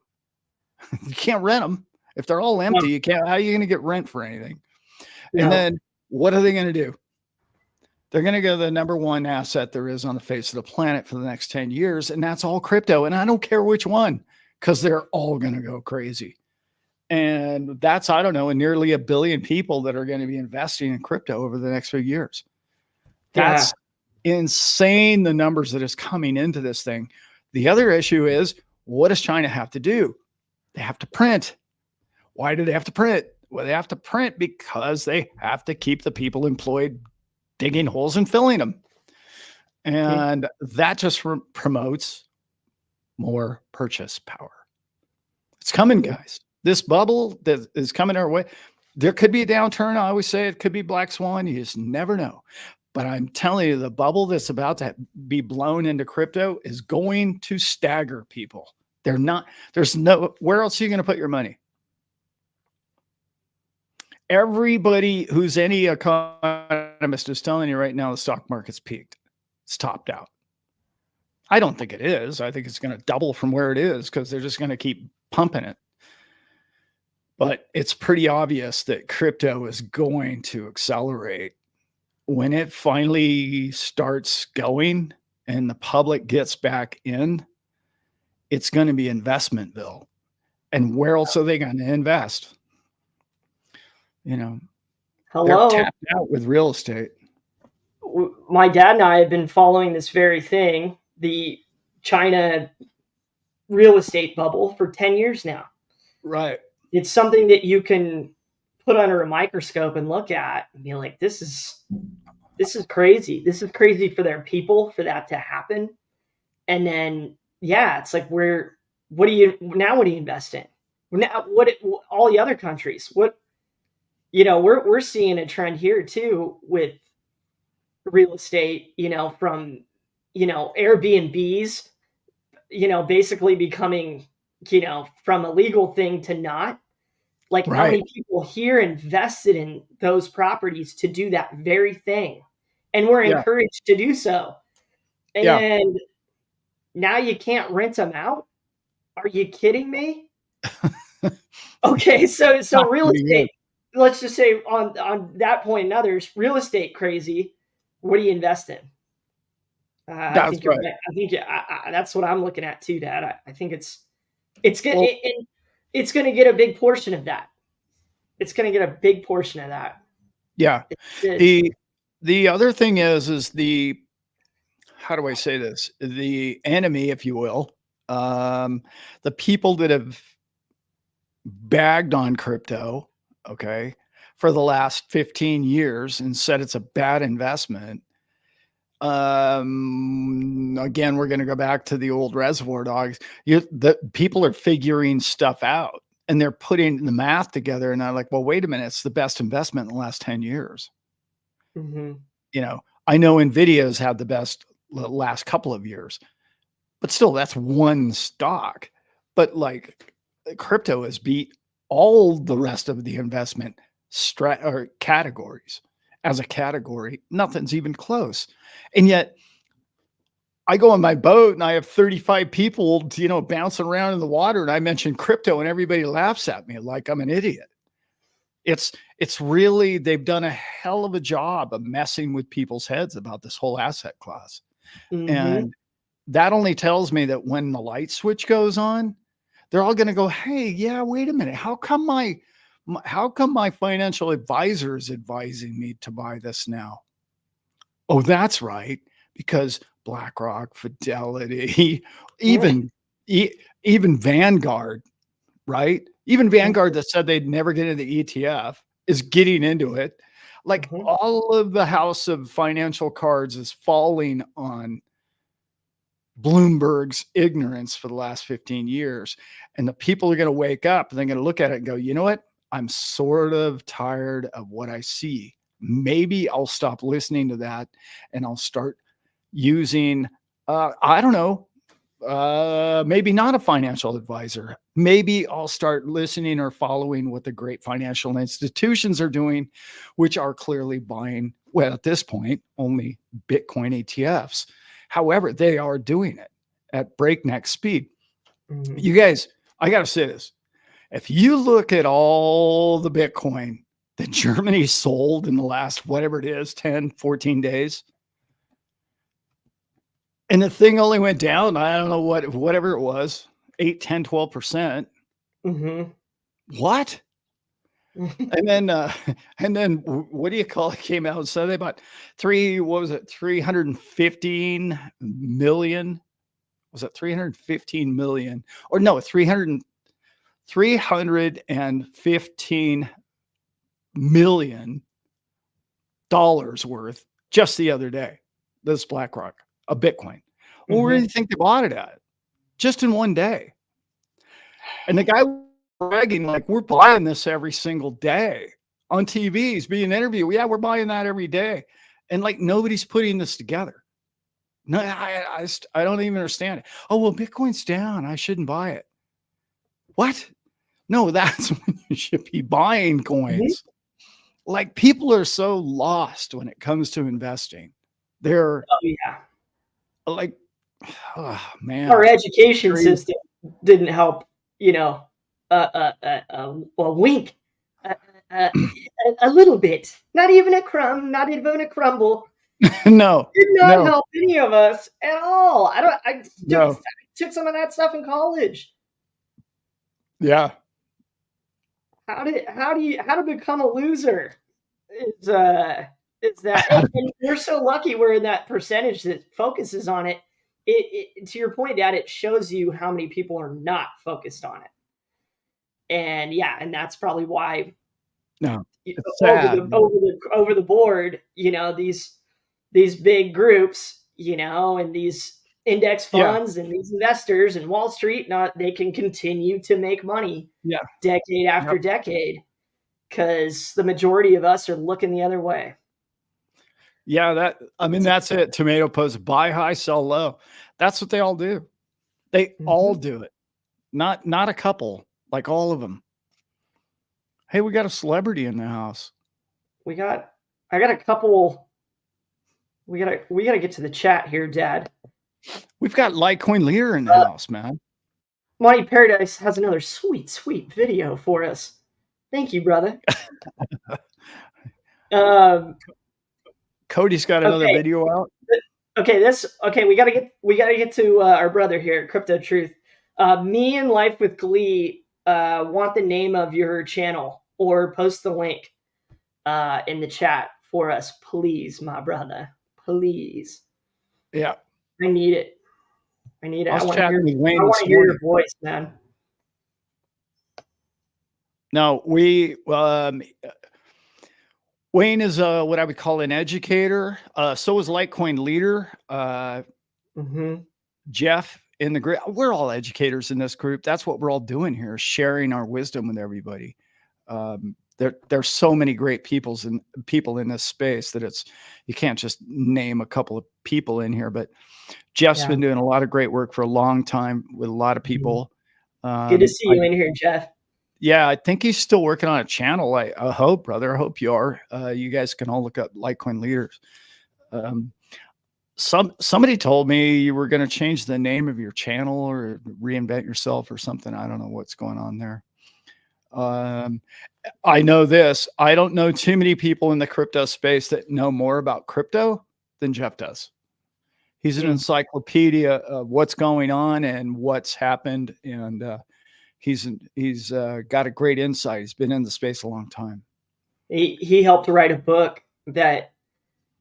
You can't rent them if they're all No. empty. You can't. How are you going to get rent for anything? And No. then what are they going to do? They're going to go to the number one asset there is on the face of the planet for the next 10 years, and that's all crypto. And I don't care which one, because they're all going to go crazy. And that's, I don't know, nearly 1 billion people that are going to be investing in crypto over the next few years. Yeah. That's insane, the numbers that is coming into this thing. The other issue is, what does China have to do? They have to print. Why do they have to print? Well, they have to print because they have to keep the people employed digging holes and filling them. Mhm. And that just promotes more purchase power. It's coming, guys. This bubble that is coming our way. There could be a downturn. I always say it could be black swan. You just never know. But I'm telling you, the bubble that's about to be blown into crypto is going to stagger people. They're not, there's no, where else are you going to put your money? Everybody who's any economist is telling you right now the stock market's peaked. It's topped out. I don't think it is. I think it's going to double from where it is because they're just going to keep pumping it. But it's pretty obvious that crypto is going to accelerate. When it finally starts going and the public gets back in, it's going to be Investmentville. And where else are they going to invest? You know, they're Hello. tapped out with real estate. my dad and I have been following this very thing, the China real estate bubble, for 10 years now. Right. It's something that you can put under a microscope and look at and be like, this is crazy. This is crazy for their people for that to happen. And then, yeah, it's like, what do you invest in? Now, all the other countries, we're seeing a trend here too with real estate, from, Airbnbs, basically becoming, from a legal thing to not. Like, how Right. many people here invested in those properties to do that very thing and were Yeah. encouraged to do so. Yeah. And now you can't rent them out? Are you kidding me? Okay, so Not real pretty good. estate, let's just say on that point and others, real estate crazy. What do you invest in? I That's think you're right. right. I think that's what I'm looking at too, Dad. I think it's good. Well, It's going to get a big portion of that. It's going to get a big portion of that. yeah. It is. The other thing is the how do I say this? The enemy, if you will, um, the people that have bagged on crypto, okay, for the last 15 years and said it's a bad investment. Again, we're going to go back to the old Reservoir Dogs. The people are figuring stuff out and they're putting the math together. And I'm like, well, wait a minute, it's the best investment in the last 10 years. Mm-hmm. I know Nvidia's had the best last couple of years, but still, that's one stock. But like crypto has beat all the rest of the investment or categories. As a category, nothing's even close. And yet I go on my boat and I have 35 people, bouncing around in the water, and I mention crypto and everybody laughs at me like I'm an idiot. It's really, they've done a hell of a job of messing with people's heads about this whole asset class. Mm-hmm. And that only tells me that when the light switch goes on, they're all going to go, hey, yeah, wait a minute. How come my financial advisor is advising me to buy this now? Oh, that's right. Because BlackRock, Fidelity, Yeah. even, even Vanguard, right? Even Vanguard that said they'd never get into the ETF is getting into it. Like Mm-hmm. all of the house of financial cards is falling on Bloomberg's ignorance for the last 15 years. And the people are going to wake up and they're going to look at it and go, you know what? I'm sort of tired of what I see. Maybe I'll stop listening to that and I'll start using, I don't know, maybe not a financial advisor. Maybe I'll start listening or following what the great financial institutions are doing, which are clearly buying, well, at this point, only Bitcoin ETFs. However, they are doing it at breakneck speed. Mm-hmm. You guys, I got to say this. If you look at all the Bitcoin that Germany sold in the last, whatever it is, 10, 14 days, and the thing only went down, I don't know whatever it was, 8, 10, 12%. Mm-hmm. What? And then, what do you call it? Came out and said they bought 315 million. Was it 315 million? Or no, 315 million dollars worth just the other day. This BlackRock, a Bitcoin. Well, where do Mm-hmm. you think they bought it at? Just in one day. And the guy bragging like, we're buying this every single day on TV. He's being interviewed. Yeah, we're buying that every day. And like nobody's putting this together. No, I don't even understand it. Oh, well, Bitcoin's down. I shouldn't buy it. What? No, that's when you should be buying Mm-hmm. coins. Like people are so lost when it comes to investing. They're Oh yeah. like, oh Our man, education crazy. system didn't help, a wink, a, a, a little bit, not even a crumb, not even a crumble. No, Did not no, help any of us at all. I no. took some of that stuff in college. Yeah. How to become a loser is is that, and we're so lucky we're in that percentage that focuses on it. It to your point, Dad, it shows you how many people are not focused on it. And yeah, and that's probably why No, it's sad. over the board, these big groups, and these index Yeah, funds and these investors and Wall Street, not they can continue to make money yeah, decade after yep. decade because the majority of us are looking the other way. Yeah, that's it. Tomato post, buy high, sell low. That's what they all do. They all do it. Not a couple, like all of them. Hey, we got a celebrity in the house. I got a couple. We gotta get to the chat here, Dad. We've got Litecoin Leader in the house, man. Monty Paradise has another sweet video for us. Thank you, brother. Cody's got another video out. Okay, we gotta get to our brother here, Crypto Truth. Me and Life with Glee want the name of your channel or post the link in the chat for us, please, my brother. Please. Yeah. I need it. I want to hear your voice, man. No, Wayne is what I would call an educator. So is Litecoin Leader. Jeff in the group. We're all educators in this group. That's what we're all doing here, sharing our wisdom with everybody. There's so many great people in this space that you can't just name a couple of people in here, but Jeff's been doing a lot of great work for a long time with a lot of people. Good to see you in here, Jeff. Yeah, I think he's still working on a channel. I hope, brother. I hope you are. You guys can all look up Litecoin Leaders. Somebody told me you were going to change the name of your channel or reinvent yourself or something. I don't know what's going on there. I know this. I don't know too many people in the crypto space that know more about crypto than Jeff does. He's an encyclopedia of what's going on and what's happened. And he's got a great insight. He's been in the space a long time. He helped write a book that,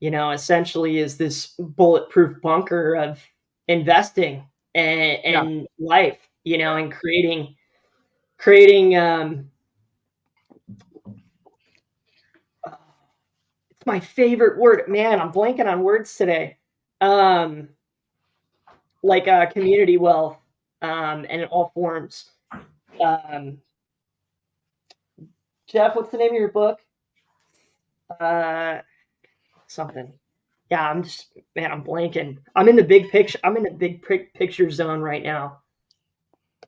essentially is this bulletproof bunker of investing and life, and creating it's my favorite word, man. I'm blanking on words today. Like community wealth, and in all forms. Jeff, what's the name of your book? Something. Yeah, I'm blanking. I'm in the big picture. I'm in the big picture zone right now.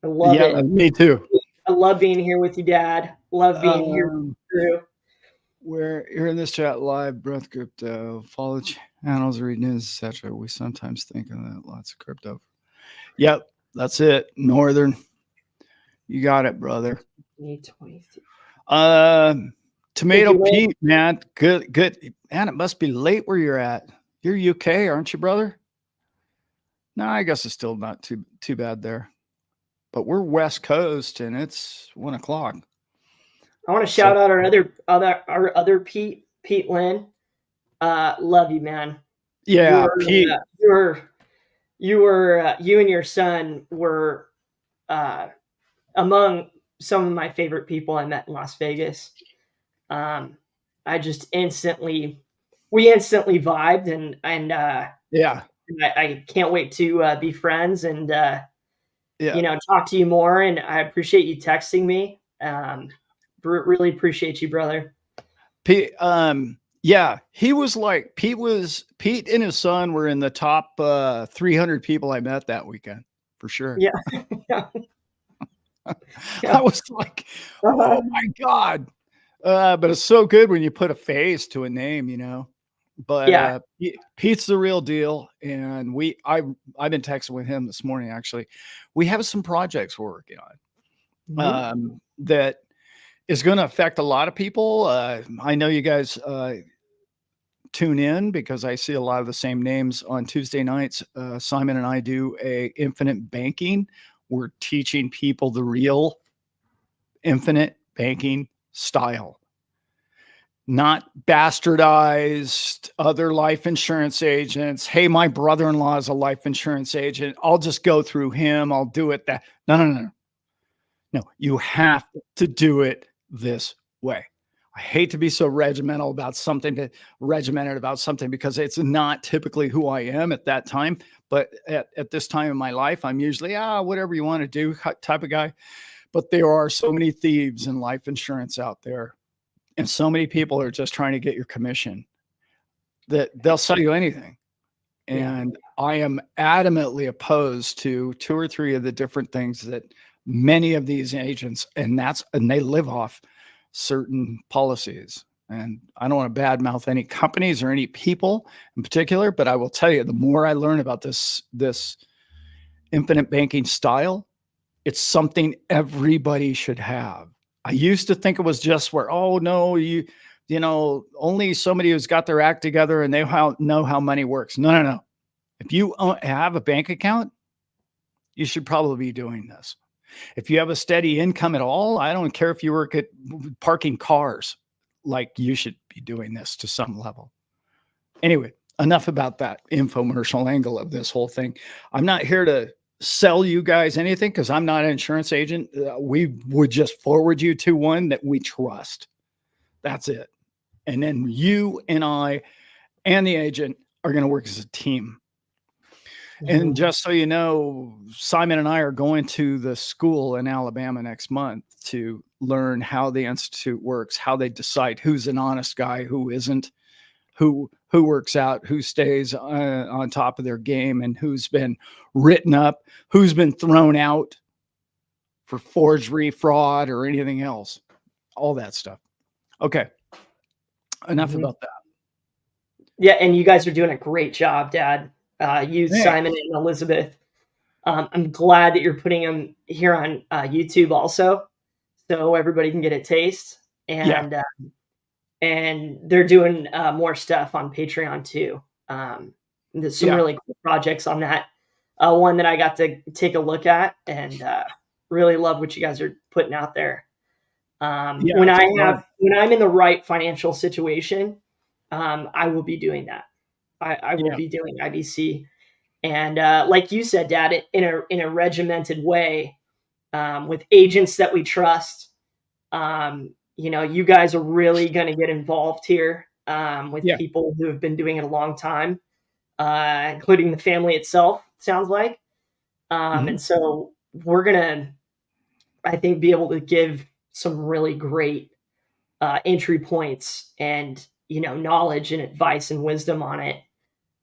I love it. Yeah, me too. I love being here with you, Dad. Love being here with you. You're in this chat live, Breath Crypto. Follow channels, read news, etc. We sometimes think of that. Lots of crypto. Yep, that's it. Northern. You got it, brother. Tomato Pete, man. Good. Man, it must be late where you're at. You're UK, aren't you, brother? No, I guess it's still not too bad there. But we're West Coast and it's 1 o'clock. I want to shout out our other Pete Lynn. Love you, man. Yeah, Pete. You and your son were among some of my favorite people I met in Las Vegas. I just instantly vibed and yeah. I can't wait to be friends and talk to you more. And I appreciate you texting me. Really appreciate you, brother. Pete, yeah, he was like Pete and his son were in the top 300 people I met that weekend for sure. Yeah. I was like, oh my God. But it's so good when you put a face to a name, But Pete's the real deal. And I've been texting with him this morning, actually. We have some projects we're working on that is going to affect a lot of people. I know you guys tune in because I see a lot of the same names on Tuesday nights. Simon and I do a infinite banking. We're teaching people the real infinite banking style. not bastardized other life insurance agents. Hey, my brother-in-law is a life insurance agent. I'll just go through him. I'll do it that. No, no, no, no. No, you have to do it this way. I hate to be so regimented about something because it's not typically who I am at that time. But at this time in my life, I'm usually, whatever you want to do type of guy. But there are so many thieves in life insurance out there. And so many people are just trying to get your commission that they'll sell you anything. And I am adamantly opposed to 2 or 3 of the different things that many of these agents, and they live off certain policies. And I don't want to badmouth any companies or any people in particular, but I will tell you, the more I learn about this infinite banking style, it's something everybody should have. I used to think it was just where, oh no, you know, only somebody who's got their act together and they know how money works. No, no, no. If you have a bank account, you should probably be doing this. If you have a steady income at all, I don't care if you work at parking cars, like you should be doing this to some level. Anyway, enough about that infomercial angle of this whole thing. I'm not here to sell you guys anything because I'm not an insurance agent. We would just forward you to one that we trust. That's it. And then you and I and the agent are going to work as a team. And just so you know, Simon and I are going to the school in Alabama next month to learn how the institute works, how they decide who's an honest guy, who isn't, who works out, who stays on top of their game, and who's been written up, who's been thrown out for forgery, fraud, or anything else. All that stuff. Okay. Enough about that. Yeah, and you guys are doing a great job, Dad. You, Thanks. Simon, and Elizabeth. I'm glad that you're putting them here on YouTube also, so everybody can get a taste. And and they're doing more stuff on Patreon too. There's some really cool projects on that. One that I got to take a look at and really love what you guys are putting out there. When I'm in the right financial situation, I will be doing that. I will be doing IBC, and like you said, Dad, in a regimented way, with agents that we trust. You know, you guys are really going to get involved here with people who have been doing it a long time, including the family itself. Sounds like, and so we're gonna, I think, be able to give some really great entry points and knowledge and advice and wisdom on it.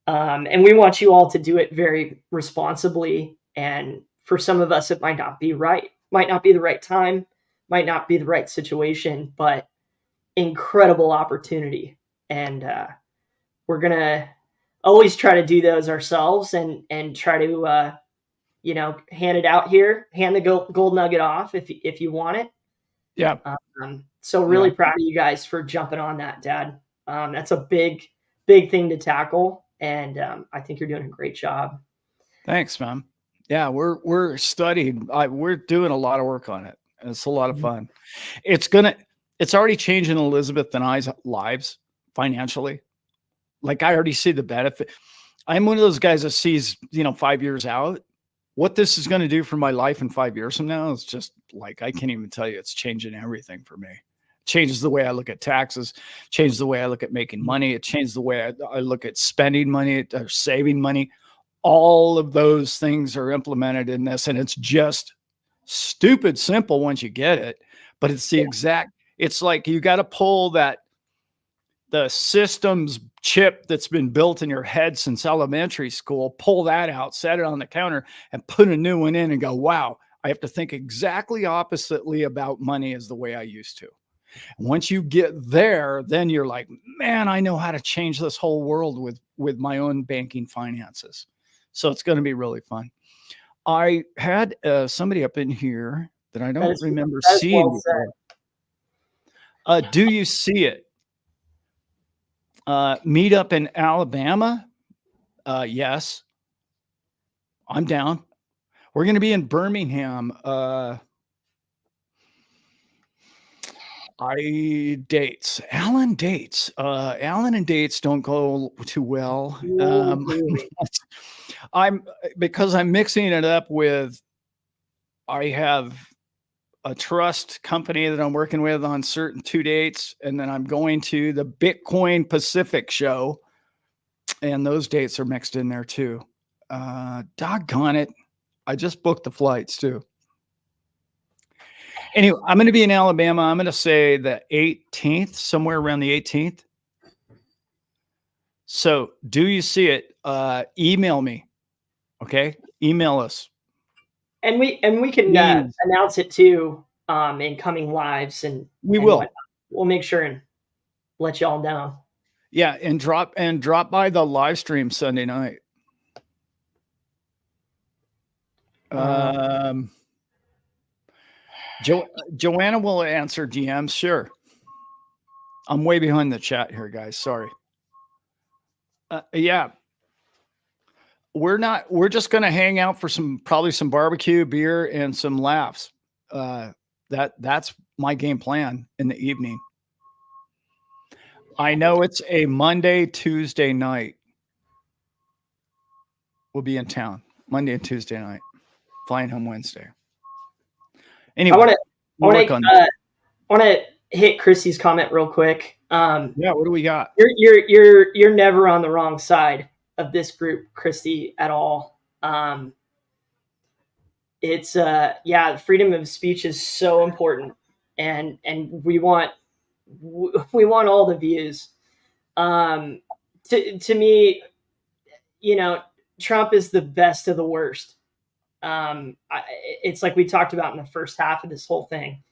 And we want you all to do it very responsibly. And for some of us, it might not be right, might not be the right time, might not be the right situation, but incredible opportunity. And we're going to always try to do those ourselves and try to, hand it out here, hand the gold nugget off if you want it. Yeah. So really proud of you guys for jumping on that, Dad. That's a big thing to tackle. And I think you're doing a great job. Thanks, man. Yeah, we're studying. We're doing a lot of work on it. It's a lot of fun. It's already changing Elizabeth and I's lives financially. Like I already see the benefit. I'm one of those guys that sees, 5 years out. What this is going to do for my life in 5 years from now is just like, I can't even tell you. It's changing everything for me. It changes the way I look at taxes, changes the way I look at making money. It changes the way I look at spending money or saving money. All of those things are implemented in this, and it's just stupid simple once you get it. But it's the it's like you got to pull the systems chip that's been built in your head since elementary school, pull that out, set it on the counter, and put a new one in and go, wow, I have to think exactly oppositely about money as the way I used to. And once you get there, then you're like, man, I know how to change this whole world with my own banking finances. So it's going to be really fun. I had somebody up in here that I don't remember seeing before. Do you see it? Meet up in Alabama? Yes. I'm down. We're going to be in Birmingham. Alan dates. Alan and dates don't go too well. Ooh, really? I'm because I'm mixing it up with I have a trust company that I'm working with on certain 2 dates, and then I'm going to the Bitcoin Pacific show, and those dates are mixed in there too. Doggone it. I just booked the flights too. Anyway, I'm going to be in Alabama. I'm going to say the 18th, somewhere around the 18th. So, do you see it? Email me. Okay, email us. And we can Please. announce it too in coming lives We and will. whatnot. We'll make sure and let y'all know. Yeah, and drop by the live stream Sunday night. Um, Joanna will answer DMs. Sure. I'm way behind the chat here, guys. Sorry. Yeah, we're just going to hang out for probably some barbecue, beer, and some laughs. That's my game plan in the evening. I know it's a Monday, Tuesday night. We'll be in town Monday and Tuesday night, flying home Wednesday. Anyway, I work on this. want to hit Chrissy's comment real quick. Yeah, what do we got? You're never on the wrong side of this group, Christy, at all. It's freedom of speech is so important, and we want all the views. To me, Trump is the best of the worst. It's like we talked about in the first half of this whole thing.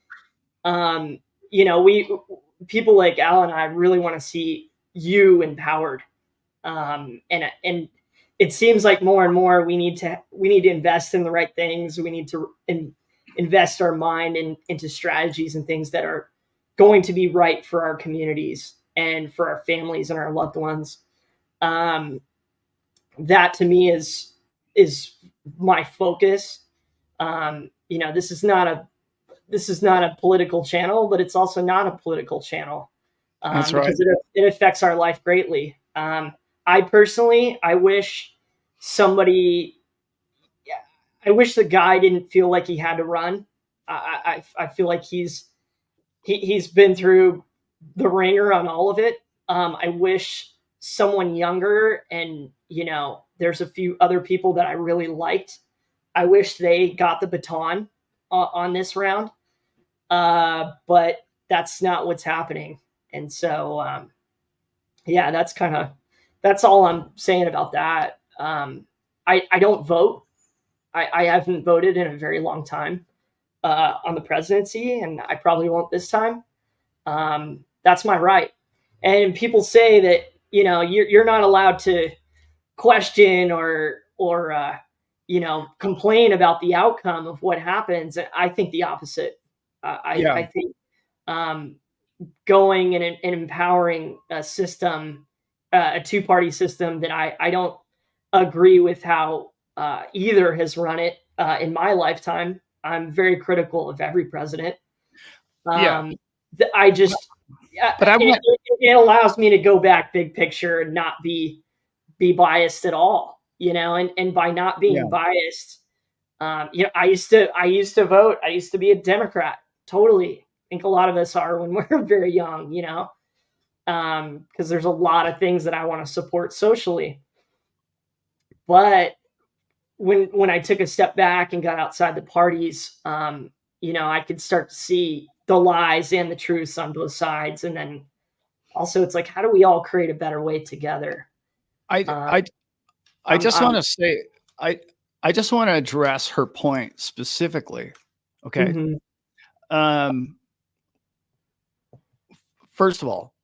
We people like Al and I really want to see you empowered, and it seems like more and more we need to invest in the right things. We need to invest our mind into strategies and things that are going to be right for our communities and for our families and our loved ones. That to me is my focus. This is not a political channel, but it's also not a political channel That's right. because it affects our life greatly. I personally, I wish the guy didn't feel like he had to run. I feel like he's been through the ringer on all of it. I wish someone younger, and there's a few other people that I really liked. I wish they got the baton on this round, but that's not what's happening. And so, that's all I'm saying about that. I don't vote. I haven't voted in a very long time on the presidency, and I probably won't this time. That's my right. And people say that you're not allowed to question or complain about the outcome of what happens. I think the opposite. Yeah. I think going and empowering a system, a two-party system that I don't agree with how either has run it in my lifetime. I'm very critical of every president. Yeah. I just But I want it allows me to go back big picture and not be biased at all, and by not being Yeah. biased, I used to vote. I used to be a Democrat. Totally. I think a lot of us are when we're very young, because there's a lot of things that I want to support socially. But when I took a step back and got outside the parties, I could start to see the lies and the truths on both sides. And then also it's like, how do we all create a better way together? I just want to say I just want to address her point specifically. Okay. Mm-hmm. First of all,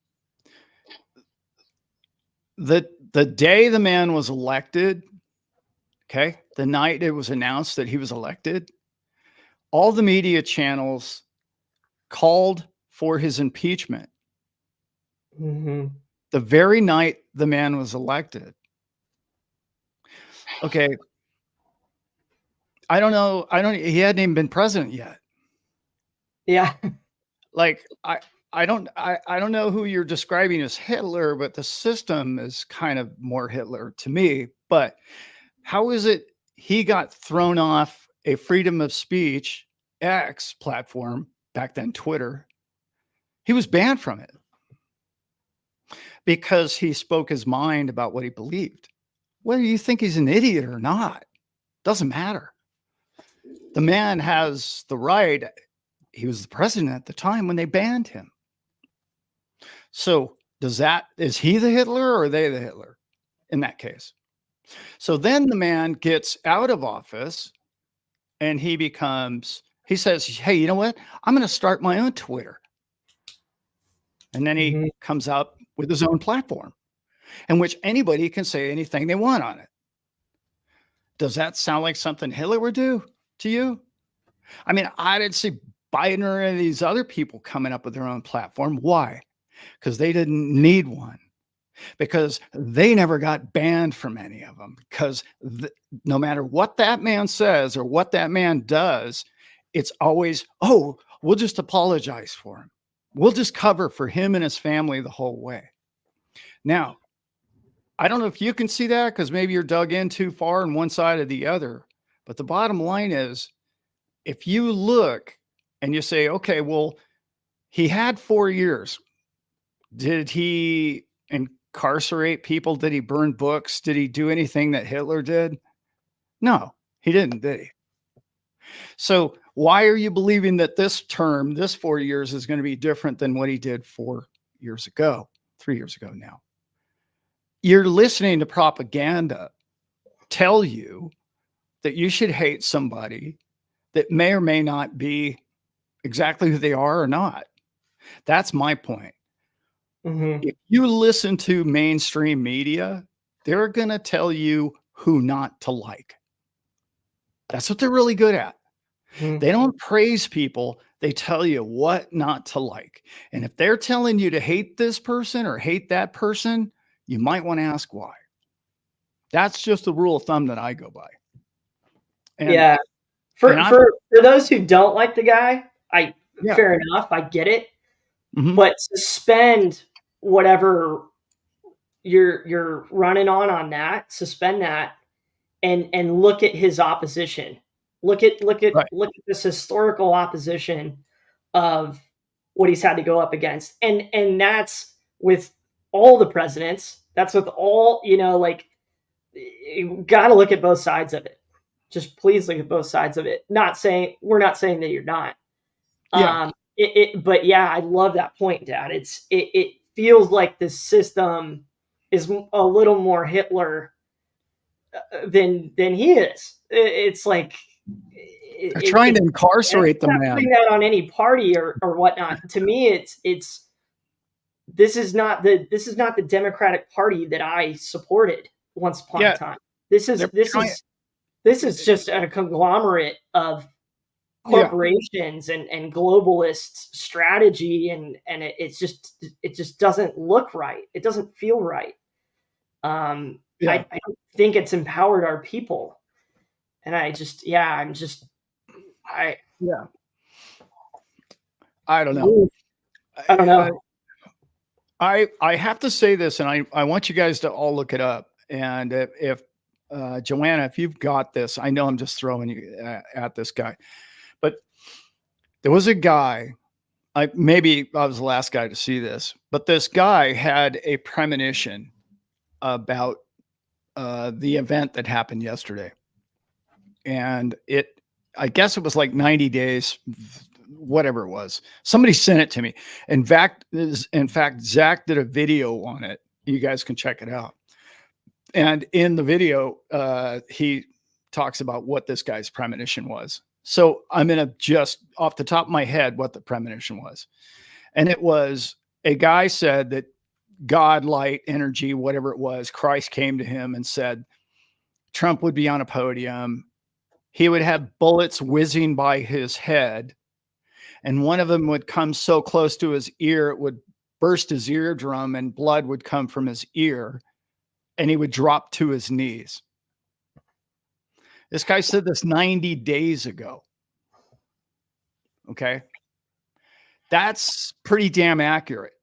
the day the man was elected, okay, the night it was announced that he was elected, all the media channels called for his impeachment. Mm-hmm. The very night the man was elected. Okay. He hadn't even been president yet. Yeah. like I don't know who you're describing as Hitler, but the system is kind of more Hitler to me. But how is it he got thrown off a freedom of speech X platform, back then Twitter? He was banned from it because he spoke his mind about what he believed. Whether you think he's an idiot or not, doesn't matter. The man has the right. He was the president at the time when they banned him. So is he the Hitler or are they the Hitler in that case? So then the man gets out of office and he says, hey, you know what? I'm going to start my own Twitter. And then he comes up with his own platform in which anybody can say anything they want on it. Does that sound like something Hitler would do to you? I mean, I didn't see Biden or any of these other people coming up with their own platform. Why? Because they didn't need one. Because they never got banned from any of them. Because no matter what that man says or what that man does, it's always, oh, we'll just apologize for him. We'll just cover for him and his family the whole way. Now, I don't know if you can see that because maybe you're dug in too far on one side or the other. But the bottom line is, if you look and you say, okay, well, he had 4 years. Did he incarcerate people? Did he burn books? Did he do anything that Hitler did? No, he didn't, did he? So why are you believing that this term, this 4 years, is going to be different than what he did 4 years ago, 3 years ago now? You're listening to propaganda tell you that you should hate somebody that may or may not be exactly who they are or not. That's my point. If you listen to mainstream media, they're going to tell you who not to like. That's what they're really good at. They don't praise people. They tell you what not to like. And if they're telling you to hate this person or hate that person, you might want to ask why. That's just the rule of thumb that I go by. And, yeah. For those who don't like the guy, fair enough, I get it. But suspend whatever you're running on that, suspend that, and look at his opposition. Look at this historical opposition of what he's had to go up against. And that's with all the presidents. That's with all, like, you got to look at both sides of it. Just please look at both sides of it. We're not saying that you're not. Yeah. But yeah, I love that point, Dad. It feels like the system is a little more Hitler than he is. It's like they're trying to incarcerate the man. Putting that on any party or whatnot. To me, this is not the Democratic Party that I supported once upon a time. This is just a conglomerate of corporations and globalist strategy, and it just doesn't look right. It doesn't feel right. I don't think it's empowered our people, and I don't know. I don't know. I have to say this, and I want you guys to all look it up. And if Joanna, if you've got this, I know I'm just throwing you at this guy, but there was a guy, maybe I was the last guy to see this, but this guy had a premonition about the event that happened yesterday. And I guess it was like 90 days, whatever it was. Somebody sent it to me. In fact, Zach did a video on it. You guys can check it out. And in the video, he talks about what this guy's premonition was. So I'm going to just off the top of my head what the premonition was. And it was, a guy said that God, light, energy, whatever it was, Christ came to him and said Trump would be on a podium. He would have bullets whizzing by his head, and one of them would come so close to his ear, it would burst his eardrum and blood would come from his ear, and he would drop to his knees. This guy said this 90 days ago. Okay. That's pretty damn accurate,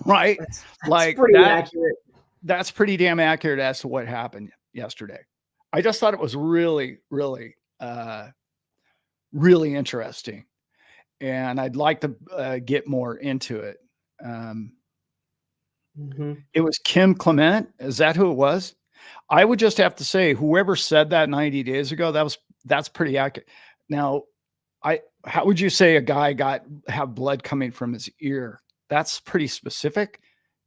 right? That's Like pretty accurate. that's pretty damn accurate as to what happened yesterday. I just thought it was really, really, really interesting, and I'd like to get more into it. Um, Mm-hmm. it was Kim Clement. Is that who it was? I would just have to say, whoever said that 90 days ago, that's pretty accurate. Now, how would you say a guy have blood coming from his ear? That's pretty specific,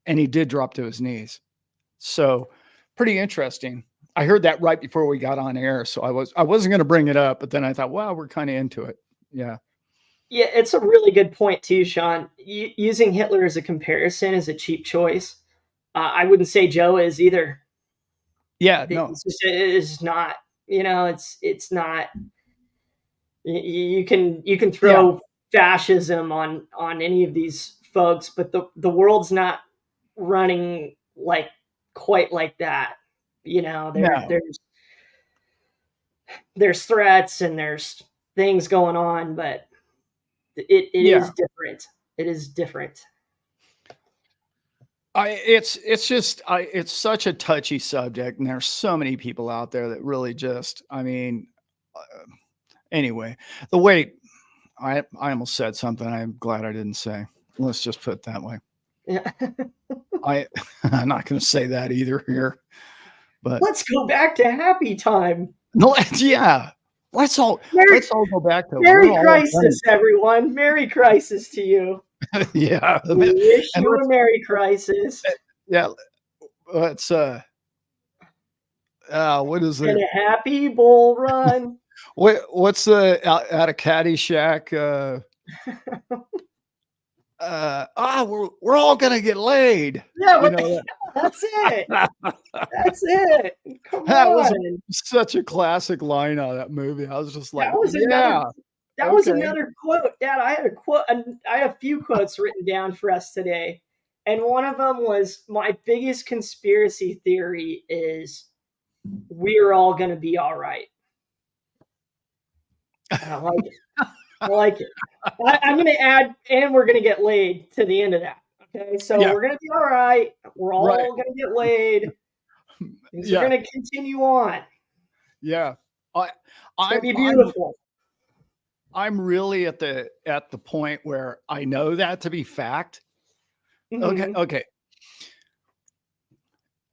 and he did drop to his knees. So, pretty interesting. I heard that right before we got on air, so I wasn't going to bring it up, but then I thought, wow, we're kind of into it. Yeah. Yeah, it's a really good point too, Sean. Using Hitler as a comparison is a cheap choice. I wouldn't say Joe is either. Yeah. No. It's not. You know, it's not. You can Yeah. throw fascism on any of these folks, but the world's not running like quite like that. You know, No. there's threats and there's things going on, but it Yeah. is different. It is different. It's just it's such a touchy subject, and there's so many people out there that really just, I mean, anyway, the way I almost said something I'm glad I didn't say. Let's just put it that way. Yeah. I'm not going to say that either here, but Let's go back to happy time. no, yeah, let's all Merry, go back to Merry we're all Crisis, everyone. Merry Crisis to you. yeah, We wish and you a Merry Crisis yeah, let's what is and it? a happy bull run. What's the out of Caddyshack? We're all gonna get laid. Yeah, You know that's it. that, That's it. Come that was on. such a classic line out of that movie. I was just like, That was yeah, another. That was okay, another quote, Dad. I had a quote. I had a few quotes written down for us today, and one of them was my biggest conspiracy theory is we're all going to be all right. I like it. I like it. I'm going to add, and we're going to get laid to the end of that. Okay, so yeah, we're going to be all right. We're all right, going to get laid. Things are yeah, going to continue on. yeah. I, It's going to I'm be I'm beautiful. I'm really at the point where I know that to be fact. Okay, Mhm. okay.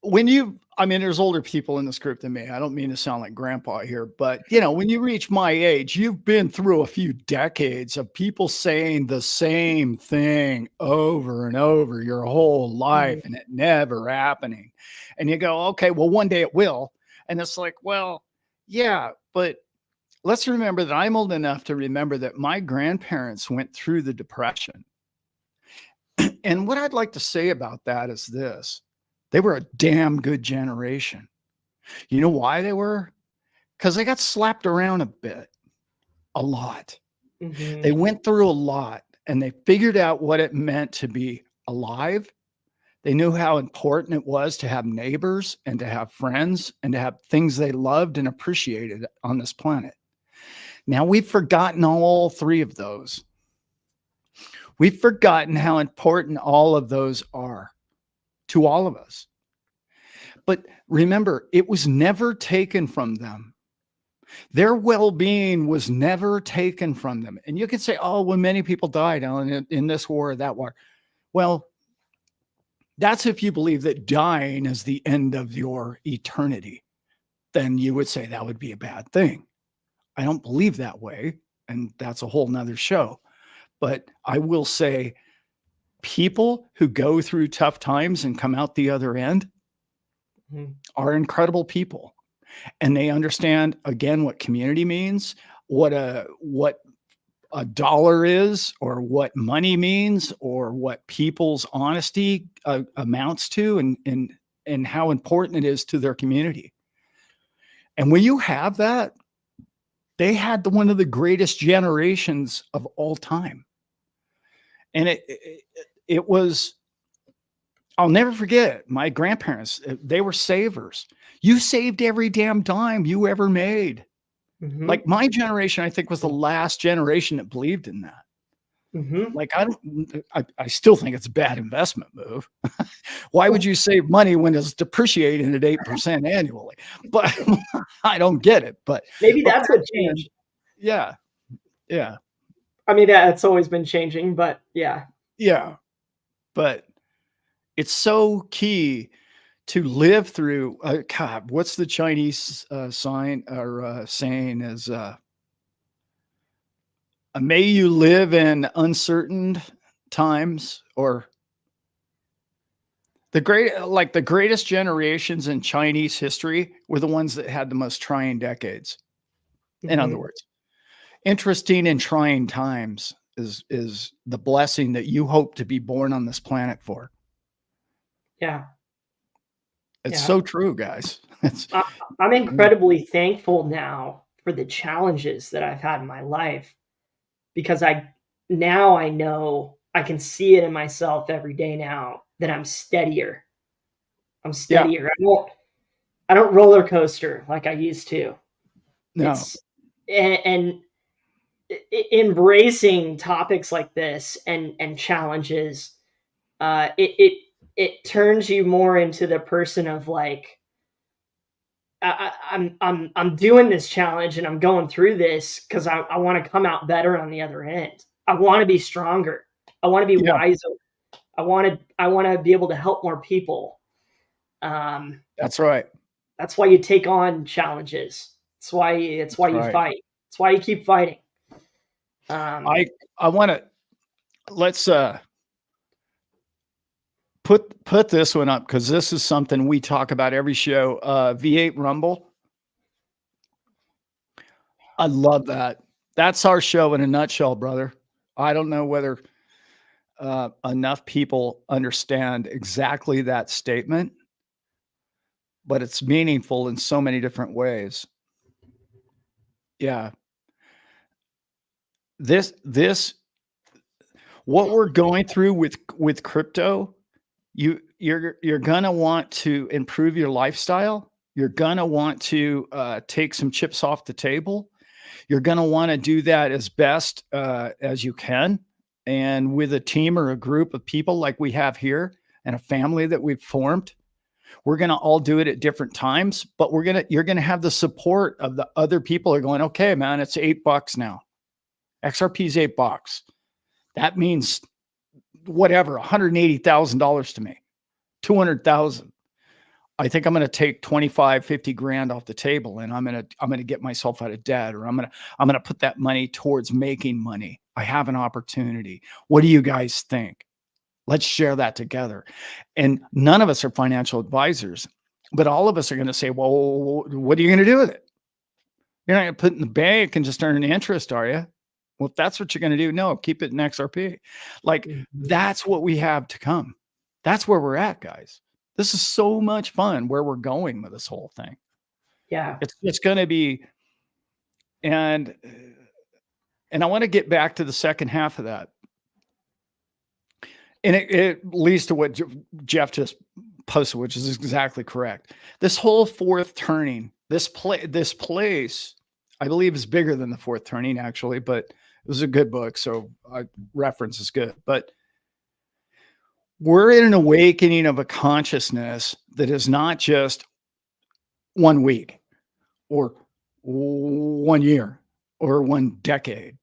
When you, I mean, there's older people in this group than me. I don't mean to sound like grandpa here, but when you reach my age, you've been through a few decades of people saying the same thing over and over your whole life Mhm. and it never happening. And you go, okay, well, one day it will. And it's like, well, yeah, but let's remember that I'm old enough to remember that my grandparents went through the Depression. And what I'd like to say about that is this: they were a damn good generation. You know why they were? Because they got slapped around a bit, a lot. They Mhm. went through a lot and they figured out what it meant to be alive. They knew how important it was to have neighbors and to have friends and to have things they loved and appreciated on this planet. Now we've forgotten all three of those. We've forgotten how important all of those are to all of us. But remember, it was never taken from them. Their well-being was never taken from them. And you could say, oh, well, many people died in this war or that war. Well, that's if you believe that dying is the end of your eternity. Then you would say that would be a bad thing. I don't believe that way. And that's a whole nother show. But I will say people who go through tough times and come out the other end Mhm. are incredible people. And they understand, again, what community means, what a dollar is, or what money means, or what people's honesty amounts to, and how important it is to their community. And when you have that, they had one of the greatest generations of all time. And it was, I'll never forget my grandparents. They were savers. You saved every damn dime you ever made. Mhm. Like my generation, I think, was the last generation that believed in that. Hmm. Like, I still think it's a bad investment move. Why would you save money when it's depreciating at 8% annually? But I don't get it. Maybe But that's back what then, changed. yeah, yeah, I mean, that's always been changing, but yeah. yeah. But it's so key to live through. God, what's the Chinese sign or saying is, may you live in uncertain times, or the greatest generations in Chinese history were the ones that had the most trying decades. In other Hmm. words, interesting and trying times is the blessing that you hope to be born on this planet for. Yeah. It's Yeah. so true, guys. It's I, I'm incredibly thankful now for the challenges that I've had in my life because I know I can see it in myself every day now that I'm steadier. I'm yeah, steadier. I don't roller coaster like I used to. no, It's and embracing topics like this and challenges, it turns you more into the person of like I'm doing this challenge and I'm going through this because I want to come out better on the other end. I want to be stronger. I want to be yeah, wiser. I want to be able to help more people. Um, that's right. that's why you take on challenges. It's why That's you right. fight. It's why you keep fighting. Um, I want to let's put this one up because this is something we talk about every show. V8 Rumble. I love that. That's our show in a nutshell, brother. I don't know whether enough people understand exactly that statement, but it's meaningful in so many different ways. Yeah. This what we're going through with crypto, you're gonna want to improve your lifestyle. You're gonna want to take some chips off the table. You're gonna want to do that as best as you can, and with a team or a group of people like we have here, and a family that we've formed. We're gonna all do it at different times, but you're gonna have the support of the other people who are going, okay, man, it's $8 now. XRP is $8. That means whatever, $180,000 to me, 200,000. I think I'm going to take 25, 50 grand off the table, and I'm going to get myself out of debt, or I'm going to put that money towards making money. I have an opportunity. What do you guys think? Let's share that together. And none of us are financial advisors, but all of us are going to say, well, what are you going to do with it? You're not going to put it in the bank and just earn an interest, are you? Well, if that's what you're going to do, no, keep it in XRP. Like, mhm. that's what we have to come. That's where we're at, guys. This is so much fun where we're going with this whole thing. Yeah. It's going to be, and I want to get back to the second half of that. And it leads to what Jeff just posted, which is exactly correct. This whole fourth turning, this place, I believe is bigger than the fourth turning, actually, but it was a good book, so reference is good. But we're in an awakening of a consciousness that is not just 1 week or 1 year or 1 decade.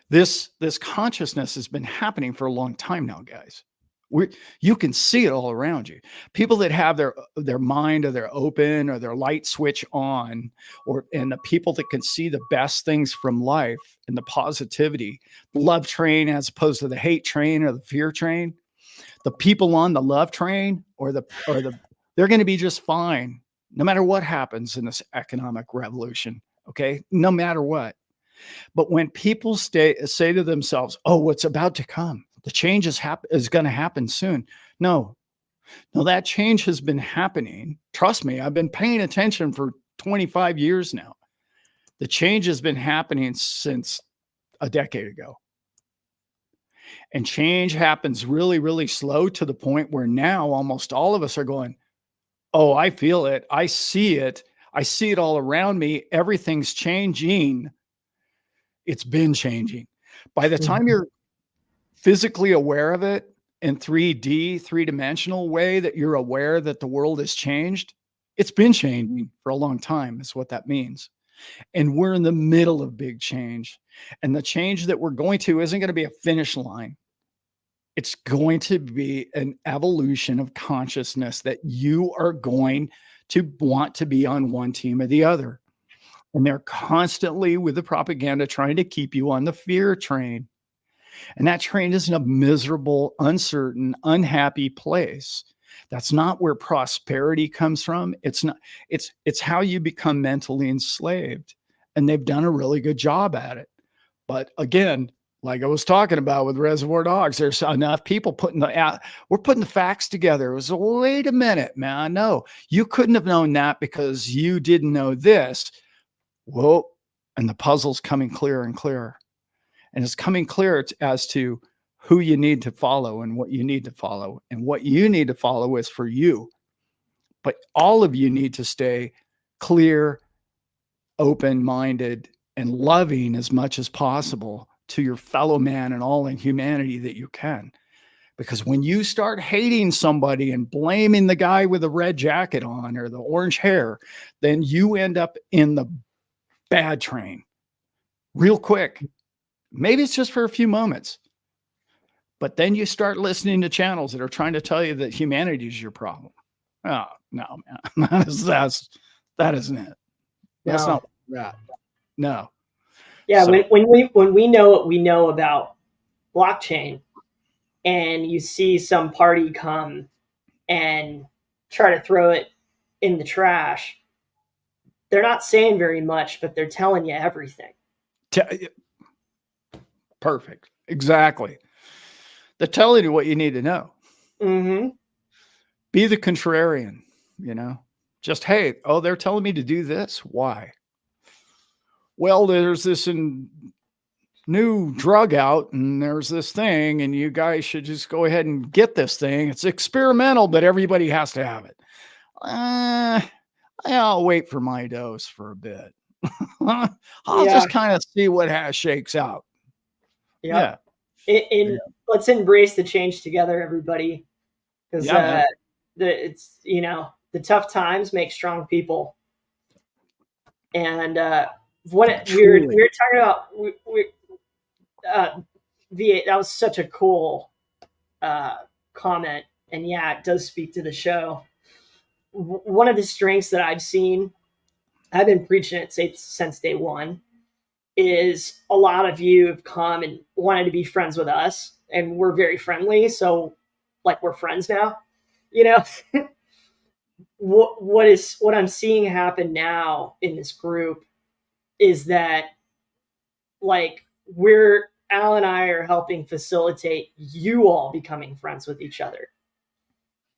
This consciousness has been happening for a long time now, guys. You can see it all around you. People that have their mind or their open or their light switch on, and the people that can see the best things from life and the positivity, the love train as opposed to the hate train or the fear train. The people on the love train they're going to be just fine no matter what happens in this economic revolution. Okay, no matter what. But when people say to themselves, "Oh, what's about to come? The change is going to happen soon." No, that change has been happening. Trust me, I've been paying attention for 25 years now. The change has been happening since a decade ago. And change happens really, really slow to the point where now almost all of us are going, "Oh, I feel it. I see it. I see it all around me. Everything's changing." It's been changing. By the time Mhm. you're physically aware of it in 3D, three-dimensional way, that you're aware that the world has changed, it's been changing for a long time, is what that means. And we're in the middle of big change. And the change that we're going to isn't going to be a finish line. It's going to be an evolution of consciousness that you are going to want to be on one team or the other. And they're constantly, with the propaganda, trying to keep you on the fear train. And that train is in a miserable, uncertain, unhappy place. That's not where prosperity comes from. It's not, it's how you become mentally enslaved. And they've done a really good job at it. But again, like I was talking about with Reservoir Dogs, there's enough people putting we're putting the facts together. It was, wait a minute, man. No, you couldn't have known that because you didn't know this. Whoa. And the puzzle's coming clearer and clearer. And it's coming clear as to who you need to follow and what you need to follow. And what you need to follow is for you. But all of you need to stay clear, open-minded, and loving as much as possible to your fellow man and all in humanity that you can. Because when you start hating somebody and blaming the guy with the red jacket on or the orange hair, then you end up in the bad train real quick. Maybe it's just for a few moments, but then you start listening to channels that are trying to tell you that humanity is your problem. Oh, no, man. That isn't it. That's not that. No. Yeah, So, when we know what we know about blockchain, and you see some party come and try to throw it in the trash, they're not saying very much, but they're telling you everything. Perfect. Exactly. They're telling you what you need to know. Mm-hmm. Be the contrarian, just, hey, oh, they're telling me to do this. Why? Well, there's this new drug out and there's this thing and you guys should just go ahead and get this thing. It's experimental, but everybody has to have it. I'll wait for my dose for a bit. I'll just kind of see what shakes out. Yep. Yeah. Let's embrace the change together, everybody. Because it's, the tough times make strong people. And what we were talking about, V8, that was such a cool comment. And yeah, it does speak to the show. One of the strengths that I've seen, I've been preaching it since day one, is a lot of you have come and wanted to be friends with us, and we're very friendly. So, like, we're friends now. What I'm seeing happen now in this group is that, like, Al and I are helping facilitate you all becoming friends with each other.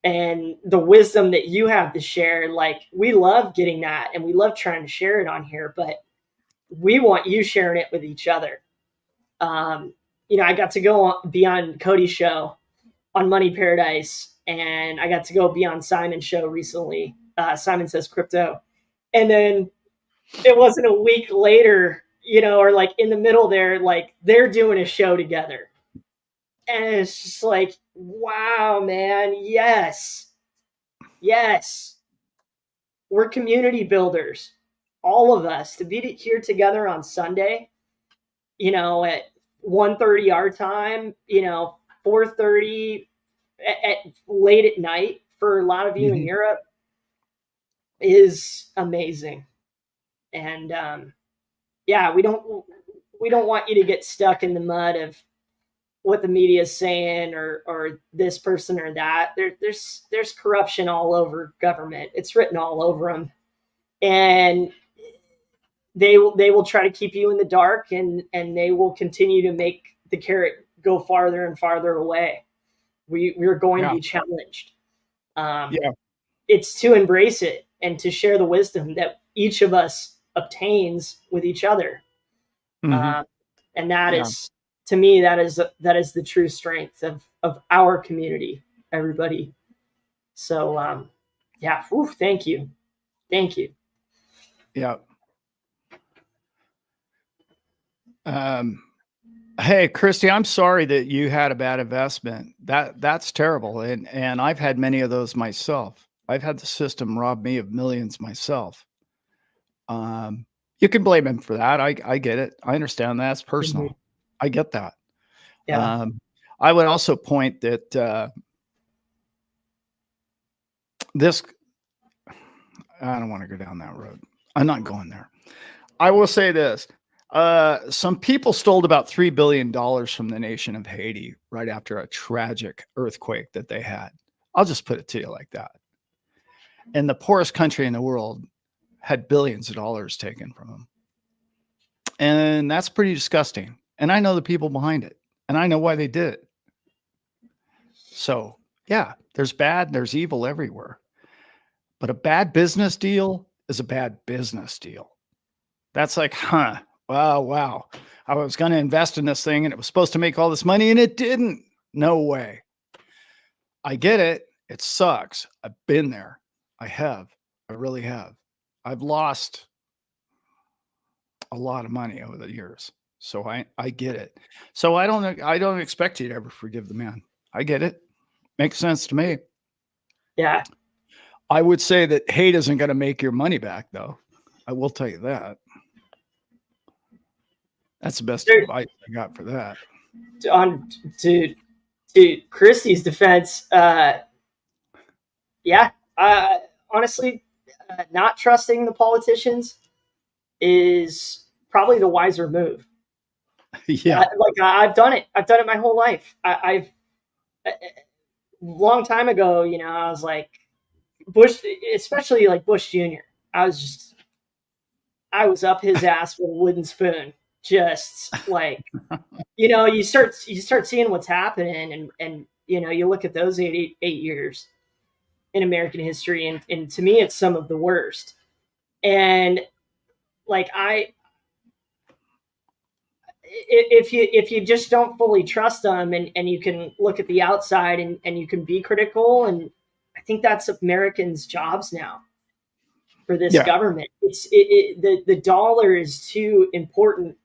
And the wisdom that you have to share, like, we love getting that and we love trying to share it on here, but we want you sharing it with each other. I got to go be on Cody's show on Money Paradise, and I got to go be on Simon's show recently. Simon Says Crypto. And then it wasn't a week later, or like in the middle there, like they're doing a show together. And it's just like, wow, man. Yes. We're community builders. All of us, to be here together on Sunday, at 1:30 our time, 4:30 at late at night for a lot of you in Europe is amazing. And we don't want you to get stuck in the mud of what the media is saying or this person or that. There's corruption all over government. It's written all over them, and they will try to keep you in the dark, and they will continue to make the carrot go farther and farther away. We're going to be challenged. It's to embrace it and to share the wisdom that each of us obtains with each other. And that is, to me, that is the true strength of our community, everybody. So, thank you. Yeah. Hey, Christy, I'm sorry that you had a bad investment. That's terrible. And I've had many of those myself. I've had the system rob me of millions myself. Um, you can blame him for that. I get it. I understand that. It's Mhm. personal. I get that. Yeah. Um, I would also point that this, I don't want to go down that road. I'm not going there. I will say this. Some people stole about $3 billion from the nation of Haiti right after a tragic earthquake that they had. I'll just put it to you like that. And the poorest country in the world had billions of dollars taken from them. And that's pretty disgusting. And I know the people behind it, and I know why they did it. So, yeah, there's bad, there's evil everywhere. But a bad business deal is a bad business deal. That's like, huh, wow. I was going to invest in this thing and it was supposed to make all this money and it didn't. No way. I get it. It sucks. I've been there. I have. I really have. I've lost a lot of money over the years. So I get it. So I don't expect you to ever forgive the man. I get it. Makes sense to me. Yeah. I would say that hate isn't going to make your money back though. I will tell you that. That's the best There, advice I got for that. on to Christie's defense, yeah, honestly, not trusting the politicians is probably the wiser move. Yeah. Like I've done it. I've done it my whole life. I've a long time ago. I was like Bush, especially like Bush Jr. I was up his ass with a wooden spoon, just like you start seeing what's happening, and you look at those eight years in American history, and to me, it's some of the worst. And like if you just don't fully trust them, and you can look at the outside, and you can be critical, and I think that's Americans' jobs now for this Yeah. government. The dollar is too important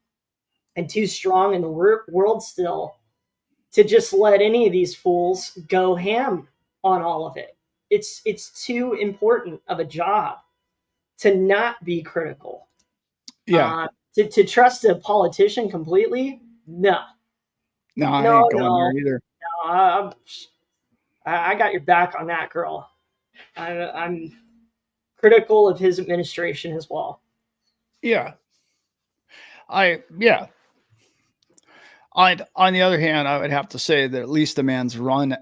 and too strong in the world still to just let any of these fools go ham on all of it. It's too important of a job to not be critical. Yeah. To trust a politician completely, no, No, I no, ain't going there no, either. no. I got your back on that, girl. I'm critical of his administration as well. Yeah. Yeah. On the other hand, I would have to say that at least the man's run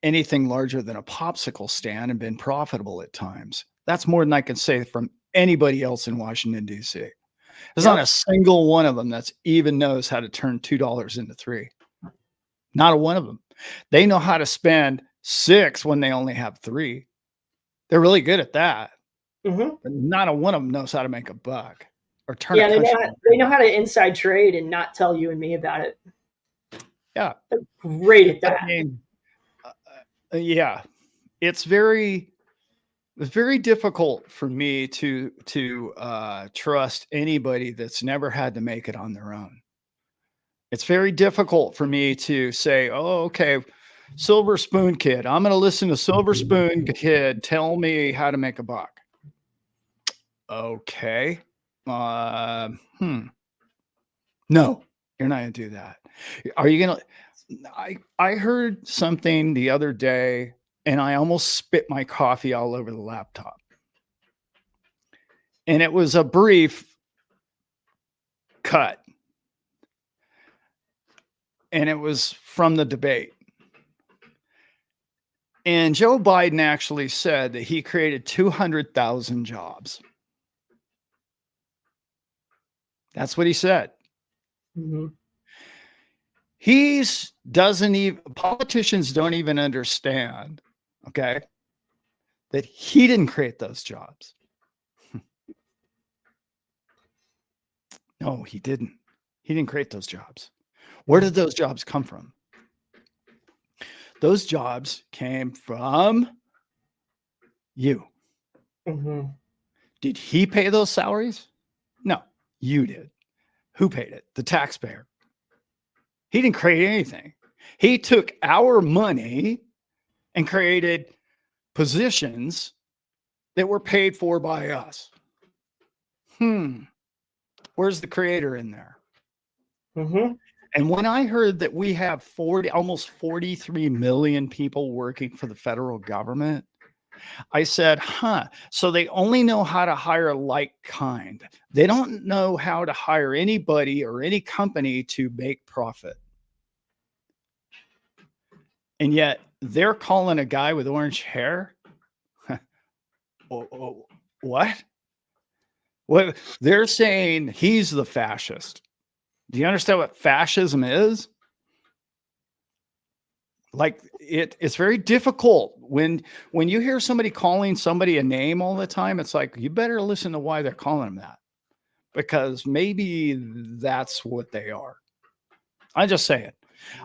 anything larger than a popsicle stand and been profitable at times. That's more than I can say from anybody else in Washington, D.C. There's not a Yep. single one of them that's even knows how to turn $2 into three. Not a one of them. They know how to spend six when they only have three. They're really good at that. Hmm. But not a one of them knows how to make a buck or turn a Yeah, country they know around. how to inside trade and not tell you and me about it. Yeah. They're great at I that. mean, uh, yeah, it's very difficult for me to trust anybody that's never had to make it on their own. It's very difficult for me to say, "Oh, okay, Silver Spoon Kid. I'm going to listen to Silver Spoon Kid tell me how to make a buck." Okay. Uh, hmm. No, you're not going to do that. Are you going to? I heard something the other day, and I almost spit my coffee all over the laptop. And it was a brief cut, and it was from the debate. And Joe Biden actually said that he created 200,000 jobs. That's what he said. Hmm. He's doesn't even Politicians don't even understand, okay, that he didn't create those jobs. No, he didn't. He didn't create those jobs. Where did those jobs come from? Those jobs came from you. Hmm. Did he pay those salaries? No, you did. Who paid it? The taxpayer. He didn't create anything. He took our money and created positions that were paid for by us. Where's the creator in there? Mm-hmm. And when I heard that we have almost 43 million people working for the federal government, I said, so they only know how to hire like kind. They don't know how to hire anybody or any company to make profit. And yet they're calling a guy with orange hair. What? Well, they're saying he's the fascist. Do you understand what fascism is? Like it's very difficult when you hear somebody calling somebody a name all the time. It's like, you better listen to why they're calling them that, because maybe that's what they are. I just say it.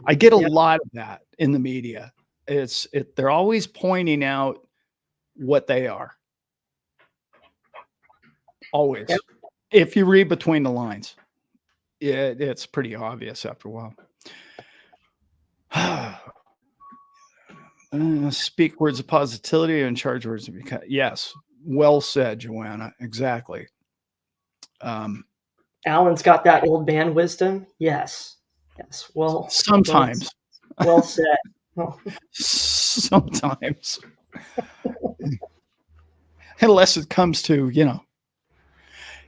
I get a lot of that in the media. They're always pointing out what they are. Always. Yep. If you read between the lines, it's pretty obvious after a while. Speak words of positivity and charge words of yes. Well said, Joanna. Exactly. Alan's got that old man wisdom. Yes. Well, sometimes. Well said. Sometimes. Unless it comes to,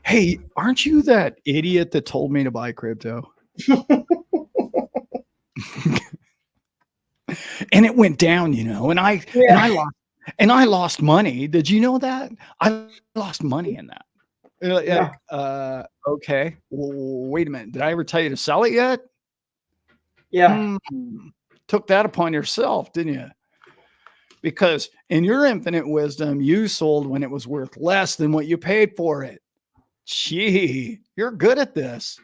hey, aren't you that idiot that told me to buy crypto? And it went down, and I lost money. Did you know that? I lost money in that. Okay. Well, wait a minute. Did I ever tell you to sell it yet? Yeah. Took that upon yourself, didn't you? Because in your infinite wisdom, you sold when it was worth less than what you paid for it. Gee, you're good at this.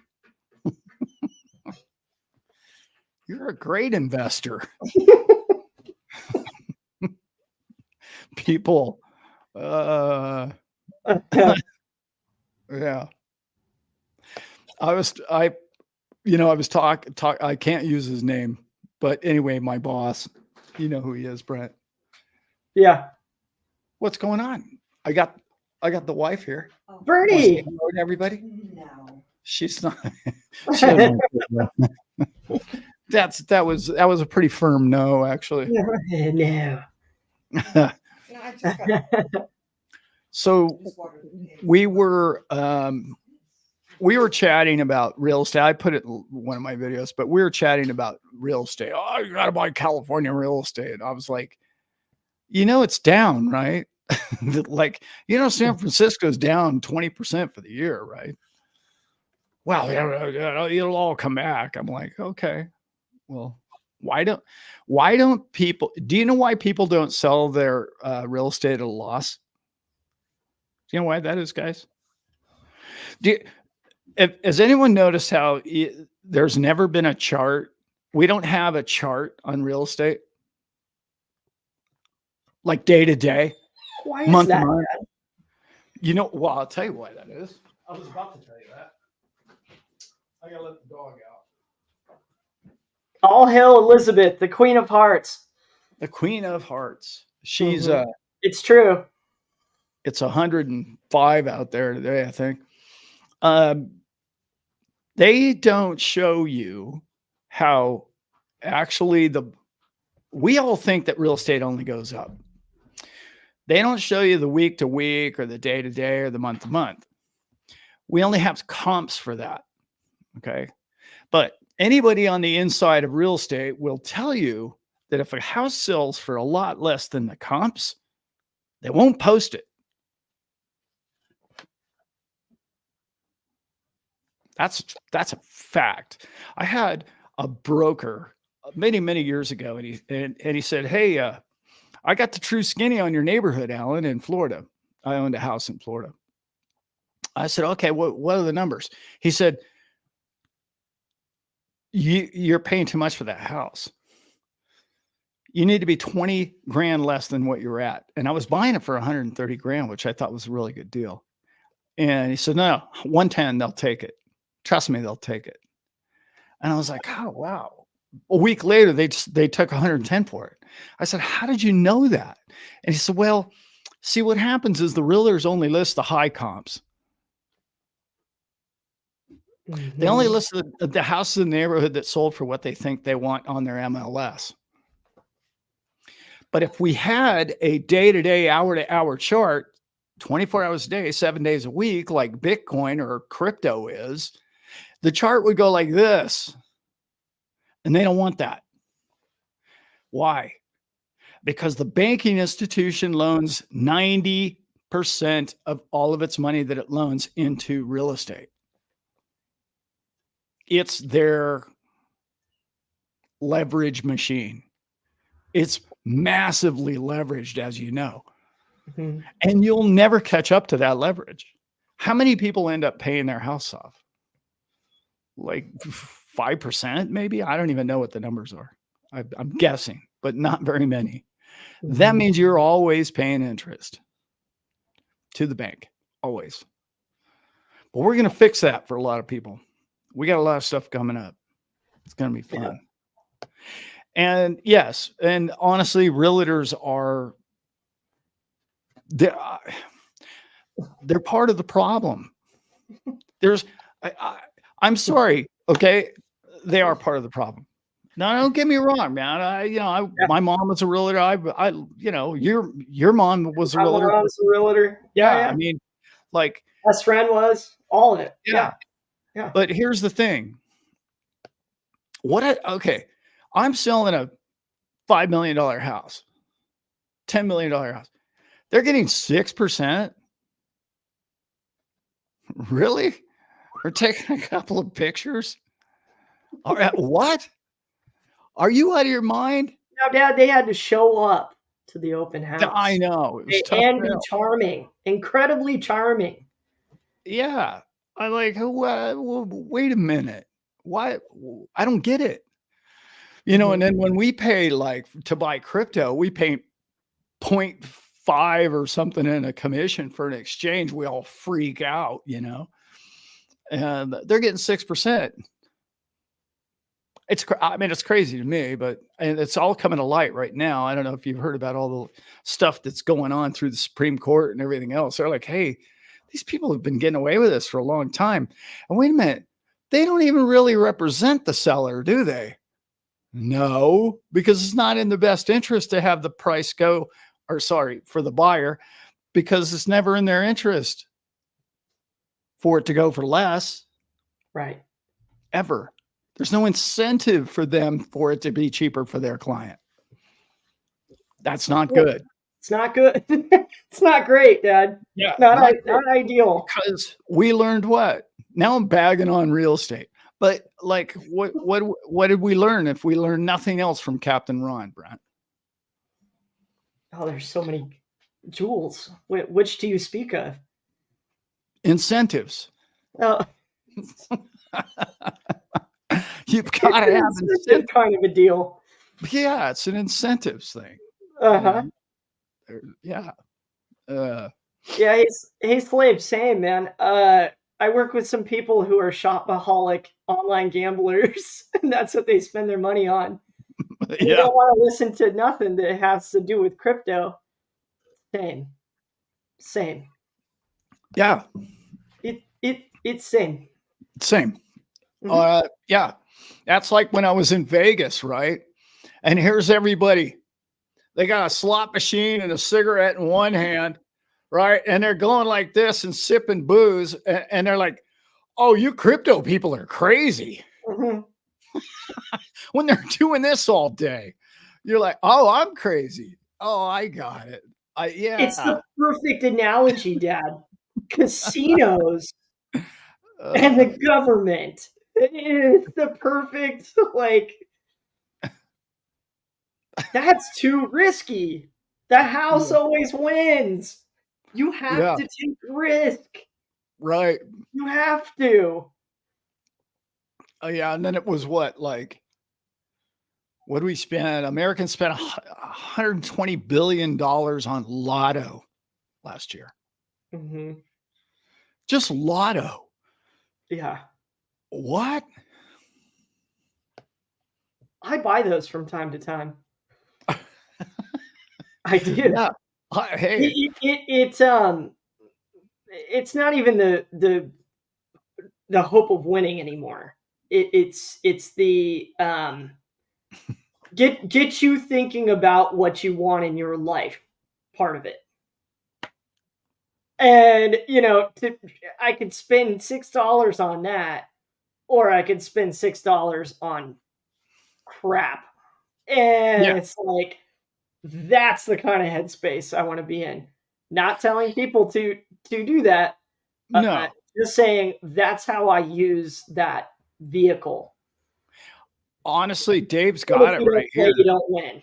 You're a great investor. People. Yeah. I was talking, I can't use his name, but anyway, my boss, you know who he is, Brent. Yeah. What's going on? I got the wife here. Oh, Bernie. Everybody? No. She's not. That was a pretty firm no, actually. No. So we were chatting about real estate. I put it in one of my videos, but we were chatting about real estate. Oh, you got to buy California real estate. I was like, it's down, right? Like, San Francisco's down 20% for the year, right? Wow, it'll all come back. I'm like, okay, well, why don't people? Do you know why people don't sell their real estate at a loss? Do you know why that is, guys? Has anyone noticed how there's never been a chart? We don't have a chart on real estate, like day to day, month to month. Well, I'll tell you why that is. I was about to tell you that. I gotta let the dog out. All hail Elizabeth, the Queen of Hearts. The Queen of Hearts. She's it's true. It's 105 out there today, I think. They don't show you how actually we all think that real estate only goes up. They don't show you the week to week or the day to day or the month to month. We only have comps for that. Okay. But anybody on the inside of real estate will tell you that if a house sells for a lot less than the comps, they won't post it. That's a fact. I had a broker many, many years ago, and he said, "Hey, I got the true skinny on your neighborhood, Alan, in Florida. I owned a house in Florida." I said, "Okay, what are the numbers?" He said, "You're paying too much for that house. You need to be 20 grand less than what you're at." And I was buying it for 130 grand, which I thought was a really good deal. And he said, "No, 110, they'll take it. Trust me, they'll take it." And I was like, oh, wow. A week later, they took 110 for it. I said, how did you know that? And he said, well, see, what happens is the realtors only list the high comps. They only Mhm. list the houses in the neighborhood that sold for what they think they want on their MLS. But if we had a day-to-day, hour-to-hour chart, 24 hours a day, 7 days a week, like Bitcoin or crypto is, the chart would go like this. And they don't want that. Why? Because the banking institution loans 90% of all of its money that it loans into real estate. It's their leverage machine. It's massively leveraged, as you know, Mhm. and you'll never catch up to that leverage. How many people end up paying their house off? Like 5%, maybe? I don't even know what the numbers are. I'm guessing, but not very many. That Mhm. means you're always paying interest to the bank, always. But we're going to fix that for a lot of people. We got a lot of stuff coming up. It's going to be Yeah. fun. And yes, and honestly, realtors are they're, they're part of the problem. There's, I'm sorry, okay, they are part of the problem. Now, don't get me wrong, man. Yeah. My mom was a realtor. Your mom was a My realtor. mom's a realtor. Yeah, Yeah, yeah. I mean, like, Best friend was all of it. yeah. Yeah, yeah. But here's the thing. Okay, I'm selling a $5 million house, $10 million house. They're getting 6%. Really? We're taking a couple of pictures. All right, what? Are you out of your mind? Now, Dad, they had to show up to the open I house know it was tough. and be charming, incredibly charming. Yeah. I like, wait a minute. Why? I don't get it. And Mhm. then when we pay like to buy crypto, we pay 0.5 or something in a commission for an exchange. We all freak out, and they're getting 6%. It's crazy to me, and it's all coming to light right now. I don't know if you've heard about all the stuff that's going on through the Supreme Court and everything else. They're like, hey, these people have been getting away with this for a long time. And wait a minute, they don't even really represent the seller, do they? No, because it's not in the best interest to have the price go, or sorry, for the buyer, because it's never in their interest for it to go for less, Right. ever. There's no incentive for them for it to be cheaper for their client. That's not Well, good. it's not good. It's not great, Dad. Yeah, not Not good. ideal. Because we learned what? Now I'm bagging on real estate. But like what did we learn if we learned nothing else from Captain Ron, Brent? Oh, there's so many jewels. Which do you speak of? Incentives. Oh, You've got it's to an have incentive incentives. kind of a deal. Yeah, it's an incentives thing. Uh-huh. Yeah. Uh, Yeah, he's slave same, man. I work with some people who are shopaholic online gamblers, and that's what they spend their money on. And you yeah. don't want to listen to nothing that has to do with crypto. Same. Same. Yeah. It's same. Same. Hmm. Yeah. That's like when I was in Vegas, right? And here's everybody. They got a slot machine and a cigarette in one hand, right? And they're going like this and sipping booze. And they're like, oh, you crypto people are crazy Hmm. when they're doing this all day. You're like, oh, I'm crazy. Oh, I got it. It's Yeah. the perfect analogy, Dad. Casinos and Uh, the government. It's the perfect, like, that's too risky. The house yeah. always wins. You have Yeah. to take risk. Right. You have to. Yeah. And then it was what, like, what do we spend? Americans spent $120 billion on lotto last year. Hmm. Just lotto. Yeah. What? I buy those from time to time. I do. Yeah. Hey, It's not even the hope of winning anymore. It's the get you thinking about what you want in your life part of it. And I could spend $6 on that, or I could spend $6 on crap. And yeah, it's like that's the kind of headspace I want to be in. Not telling people to do that, uh, no. just saying that's how I use that vehicle. Honestly, Dave's But if got it you don't right play, you here. don't win.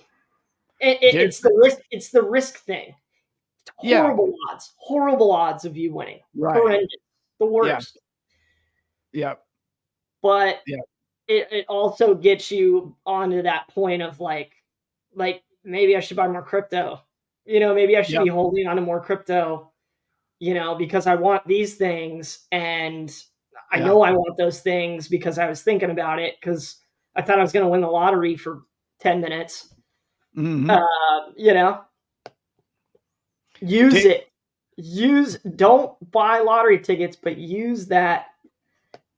Dave, It's the risk. It's the risk thing. yeah, Horrible odds. Horrible odds of you winning. right. Horrendous. The Yeah, worst. yeah, But yeah, it also gets you onto that point of like maybe I should buy more crypto. Maybe I should yeah, be holding on to more crypto. Because I want these things, and I yeah. know I want those things because I was thinking about it because I thought I was going to win the lottery for 10 minutes. Hmm. Uh, you know, use Dave, it. Don't buy lottery tickets, but use that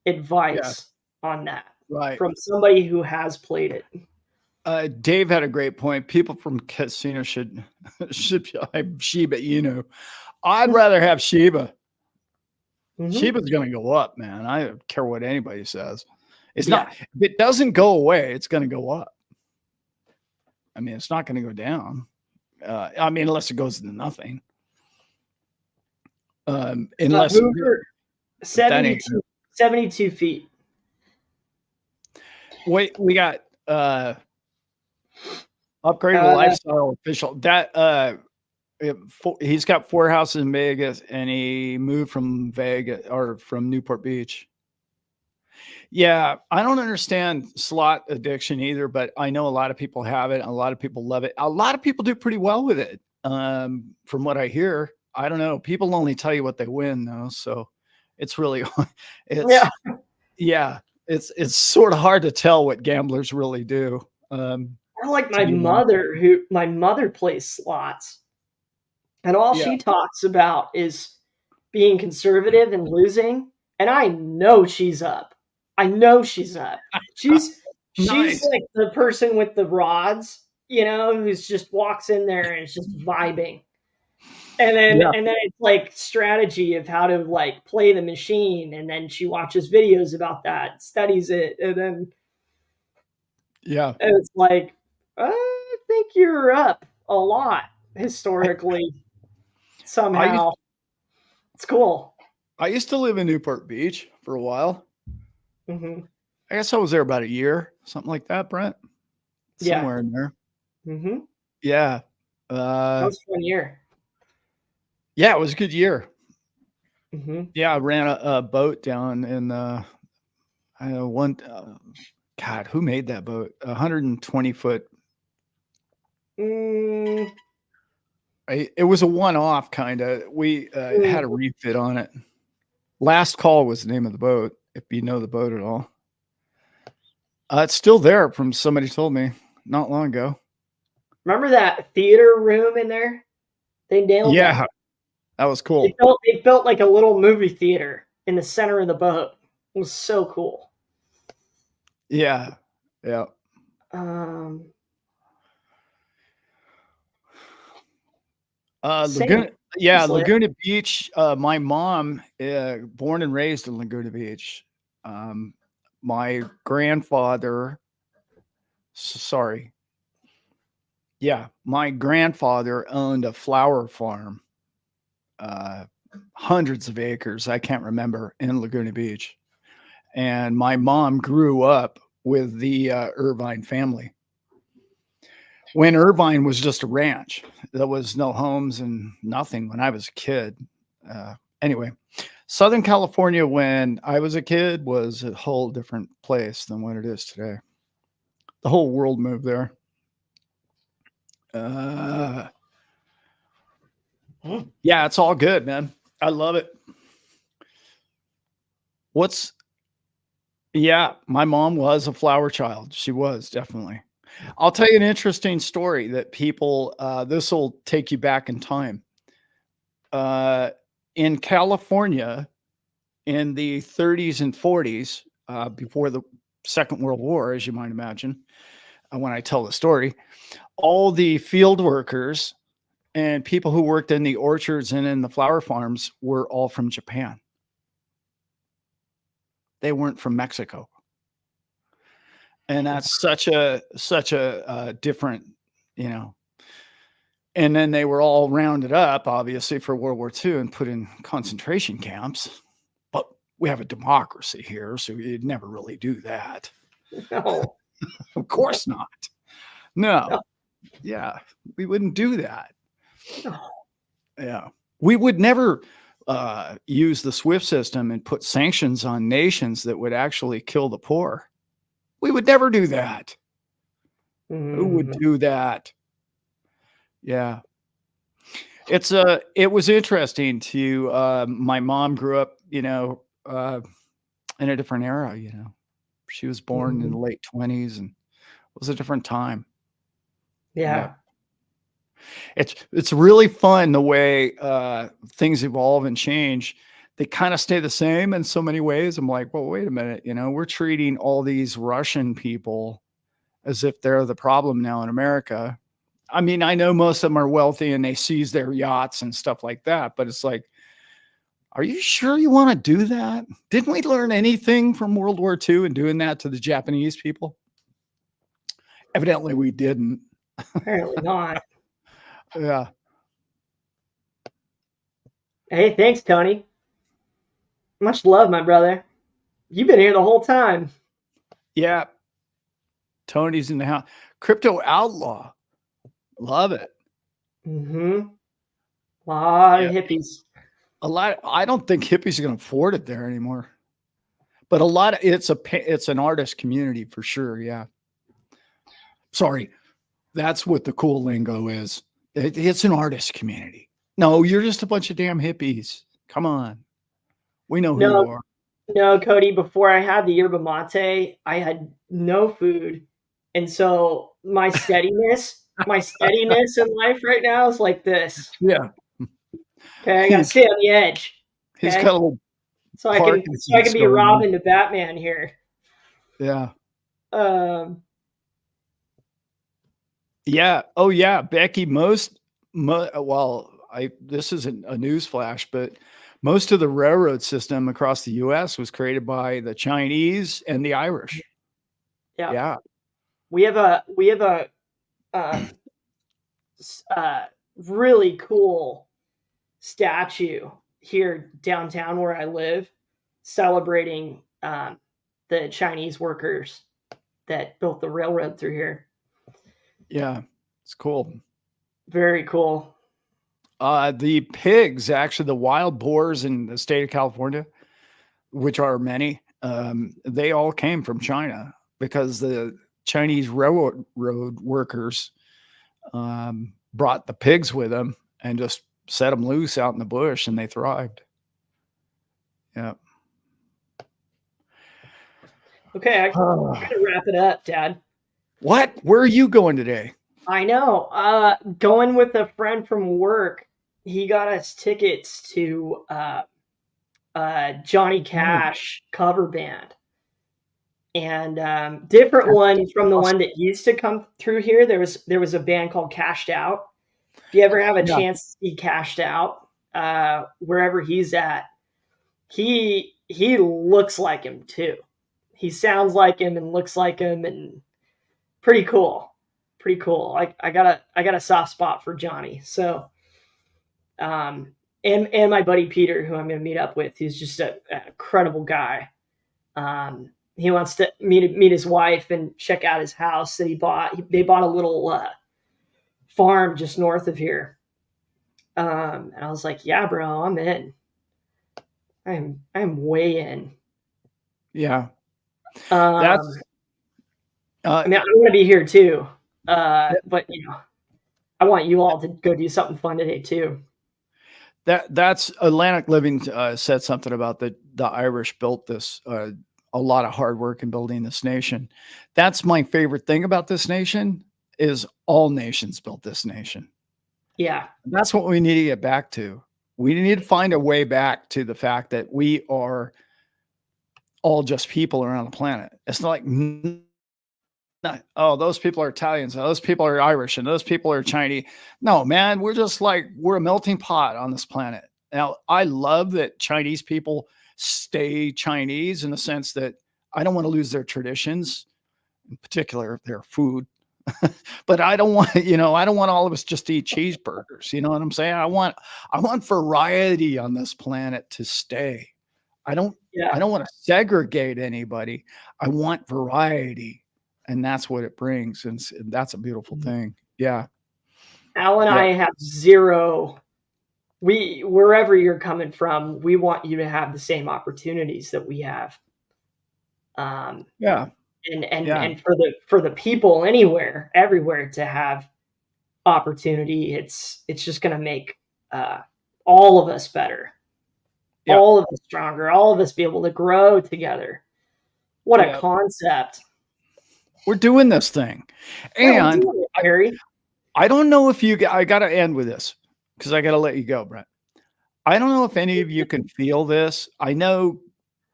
yeah, advice on that right. from somebody who has played it. Dave had a great point. People from casino should buy Shiba Inu. I'd rather have Shiba. Hmm. Shiba's going to go up, man. I don't care what anybody says. It's Yeah. not. If it doesn't go away, it's going to go up. I mean, it's not going to go down. I mean, unless it goes to nothing. Unless Hoover, if that ain't 72 feet. wait, we got upgraded Uh, lifestyle official. That he's got 4 houses in Vegas, and he moved from Vegas or from Newport Beach. Yeah, I don't understand slot addiction either, but I know a lot of people have it. A lot of people love it. A lot of people do pretty well with it. From what I hear, I don't know. People only tell you what they win, though, so it's really, yeah. it's yeah, it's sort of hard to tell what gamblers really do. I like To my be honest, mother, who my mother plays slots, and all yeah, she talks about is being conservative and losing. And I know she's up. I know she's up. She's nice. like the person with the rods, who's just walks in there and is just vibing. And then Yeah, and then it's like strategy of how to like play the machine, and then she watches videos about that, studies it, yeah. and it's like I think you're up a lot historically I used somehow. It's cool. I used to live in Newport Beach for a while. Hmm. I guess I was there about a year, something like that, Brent. Yeah. Somewhere in there. Hmm. Yeah. That Uh, was a fun year. yeah, it was a good year. Hmm. Yeah, I ran a boat down in one. God, who made that boat? 120 foot. Mm, It was a one-off kind of. We had a mm. refit on it. Last Call was the name of the boat. If you know the boat at all, it's still there. From somebody told me not long ago. Remember that theater room in there? They nailed that. Yeah, that was They cool. built they built like a little movie theater in the center of the boat. It was so cool. Yeah, yeah. Um, same. Laguna, yeah, It's lit. Laguna Beach. My mom, born and raised in Laguna Beach. Um, my grandfather, sorry, yeah, my grandfather owned a flower farm, uh, hundreds of acres. I can't remember in Laguna Beach, and my mom grew up with the Irvine family. When Irvine was just a ranch, there was no homes and nothing when I was a kid. Anyway, Southern California when I was a kid was a whole different place than what it is today. The whole world moved there. Uh, Hmm. yeah, it's all good, man. I love it. What's Yeah, my mom was a flower child. She was definitely. I'll tell you an interesting story that people, this will take you back in time. Uh, in California in the 30s and 40s, before the Second World War, as you might imagine, when I tell the story, all the field workers and people who worked in the orchards and in the flower farms were all from Japan. They weren't from Mexico. And that's such a different, you know. And then they were all rounded up, obviously, for World War II and put in concentration camps. But we have a democracy here, so you'd never really do that. No, Of course not. No. no, Yeah, we wouldn't do that. no. Yeah. We would never use the SWIFT system and put sanctions on nations that would actually kill the poor. We would never do that. Who would Mhm. do that? Yeah. It was interesting to, my mom grew up, in a different era, you know. She was born in the Mhm. late 20s and it was a different time. Yeah. Yeah. It's really fun the way, things evolve and change. They kinda stay the same in so many ways. I'm like, "Well, wait a minute, we're treating all these Russian people as if they're the problem now in America." I mean, I know most of them are wealthy and they seize their yachts and stuff like that, but it's like, are you sure you wanna do that? Didn't we learn anything from World War II and doing that to the Japanese people? Evidently, we didn't. Apparently not. Yeah. Hey, thanks, Tony. Much love, my brother. You've been here the whole time. Yeah. Tony's in the house. Crypto outlaw. Love it. Mm-hmm. A lot Yeah. of hippies. A lot. I don't think hippies are going to afford it there anymore. But a lot of it's an artist community for sure. Yeah. Sorry, that's what the cool lingo is. It's an artist community. No, you're just a bunch of damn hippies. Come on, we know who you No, are. no, Cody. Before I had the yerba mate, I had no food, and so my steadiness in life right now is like this. Yeah, Okay, I gotta he's stay on the edge. he's Okay, got a little so I can Parkinson's be going on. Robin to Batman here. Yeah, Um, yeah. Oh yeah, Becky. Well, I this isn't a news flash, but most of the railroad system across the U.S. was created by the Chinese and the Irish. yeah, Yeah, we have a um, really cool statue here downtown where I live, celebrating the Chinese workers that built the railroad through here. yeah, it's cool. Very cool. The pigs, actually, the wild boars in the state of California, which are many, they all came from China because the Chinese railroad road workers brought the pigs with them and just set them loose out in the bush, and they thrived. Yeah. Okay, I gotta wrap it up, Dad. What? Where are you going today? I know. Going with a friend from work, he got us tickets to Johnny Oh, Cash cover band, and different that's one from the one awesome. that used to come through here. There was a band called Cashed Out. If you ever have a Yeah. chance to see Cashed Out, wherever he's at, he looks like him too. He sounds like him and looks like him, and pretty cool. Pretty cool. I got a soft spot for Johnny. So um, and my buddy Peter, who I'm going to meet up with, he's just an incredible guy. He wants to meet his wife and check out his house that he bought. They bought a little farm just north of here. And I was like, "Yeah, bro, I'm in. I'm way in." Yeah. That's Um, uh, I mean, I want to be here too, but I want you all to go do something fun today too. that's Atlantic Living said something about the Irish built this a lot of hard work in building this nation. That's my favorite thing about this nation is all nations built this nation. Yeah. That's what we need to get back to. We need to find a way back to the fact that we are all just people around the planet. It's not like, oh, those people are Italians, and those people are Irish, and those people are Chinese. No, man, we're just like, we're a melting pot on this planet. Now, I love that Chinese people stay Chinese in the sense that I don't want to lose their traditions, in particular their food. But I don't want, I don't want all of us just to eat cheeseburgers. You know what I'm saying? I want variety on this planet to stay. I don't Yeah. want to segregate anybody. I want variety. And that's what it brings. And that's a beautiful thing. Yeah. Al and Yeah. I have zero. Wherever you're coming from, we want you to have the same opportunities that we have. Yeah. And for the people everywhere to have opportunity, it's just going to make all of us better, Yeah. all of us stronger, all of us be able to grow together. What a concept! We're doing this thing, Yeah, and Harry. I don't know if I got to end with this because I got to let you go, Brett. I don't know if any of you can feel this. I know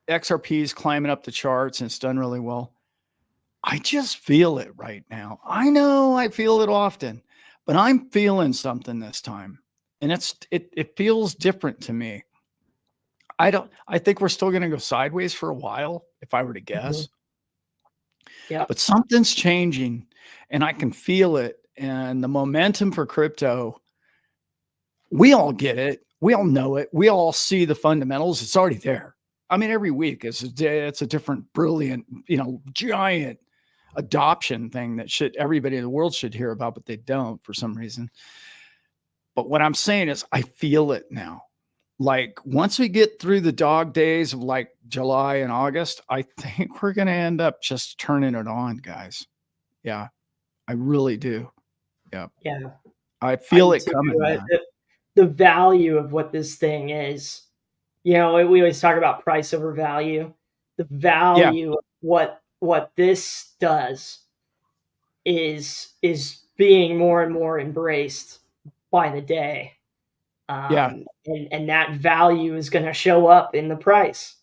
XRP is climbing up the charts and it's done really well. I just feel it right now. I know I feel it often, but I'm feeling something this time. And it feels different to me. I think we're still going to go sideways for a while, if I were to guess. Yeah. But something's changing and I can feel it. And the momentum for crypto, we all get it. We all know it. We all see the fundamentals. It's already there. I mean, every week it's a different, brilliant, giant adoption thing that everybody in the world should hear about, but they don't for some reason. But what I'm saying is I feel it now. Like once we get through the dog days of like July and August, I think we're going to end up just turning it on, guys. Yeah, I really do. Yeah. Yeah. I feel it coming, man. The value of what this thing is, we always talk about price over value. The value of what this does is being more and more embraced by the day. And that value is going to show up in the price.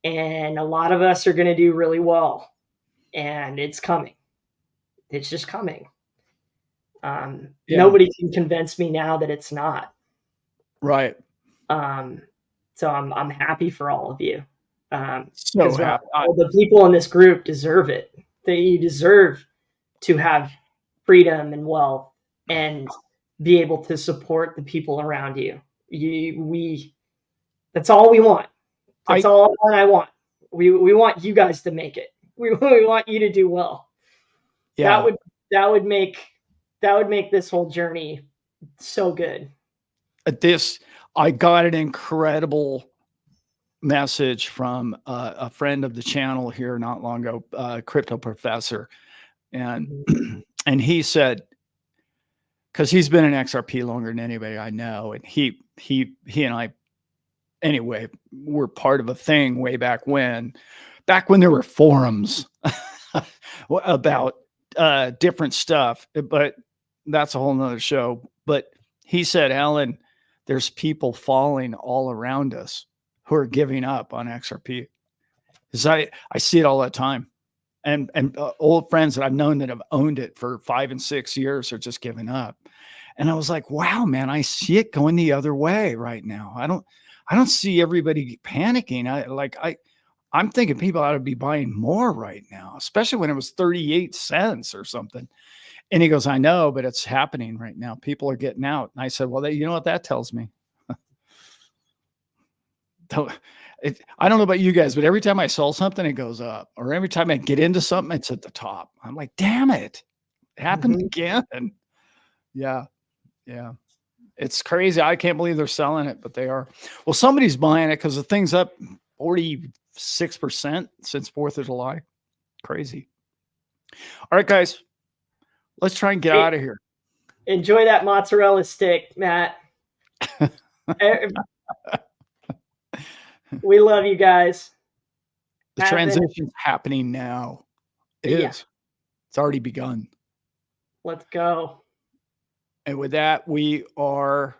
And a lot of us are going to do really well. And it's coming. It's just coming. Nobody can convince me now that it's not. Right. So I'm happy for all of you. So happy. The people in this group deserve it. You deserve to have freedom and wealth and be able to support the people around you. That's all we want. That's all I want. We want you guys to make it. We want you to do well. Yeah. That would make this whole journey so good. I got an incredible message from a friend of the channel here not long ago, Crypto Professor, and and he said, because he's been in XRP longer than anybody I know, and he and I, anyway, were part of a thing way back when there were forums about different stuff, but that's a whole nother show. But he said, Alan, there's people falling all around us who are giving up on XRP. Because I see it all the time. And old friends that I've known that have owned it for 5 and 6 years are just giving up. And I was like, wow, man, I see it going the other way right now. I don't see everybody panicking. I'm thinking people ought to be buying more right now, especially when it was 38 cents or something. And he goes, I know, but it's happening right now. People are getting out. And I said, well, you know what that tells me? I don't know about you guys, but every time I sell something, it goes up. Or every time I get into something, it's at the top. I'm like, damn it. It happened again. Yeah. Yeah. It's crazy. I can't believe they're selling it, but they are. Well, somebody's buying it because the thing's up 46% since 4th of July. Crazy. All right, guys. Let's try and get out of here. Enjoy that mozzarella stick, Matt. We love you guys. The Haven't. transition's happening now. It Yeah. is. It's already begun. Let's go. And with that, we are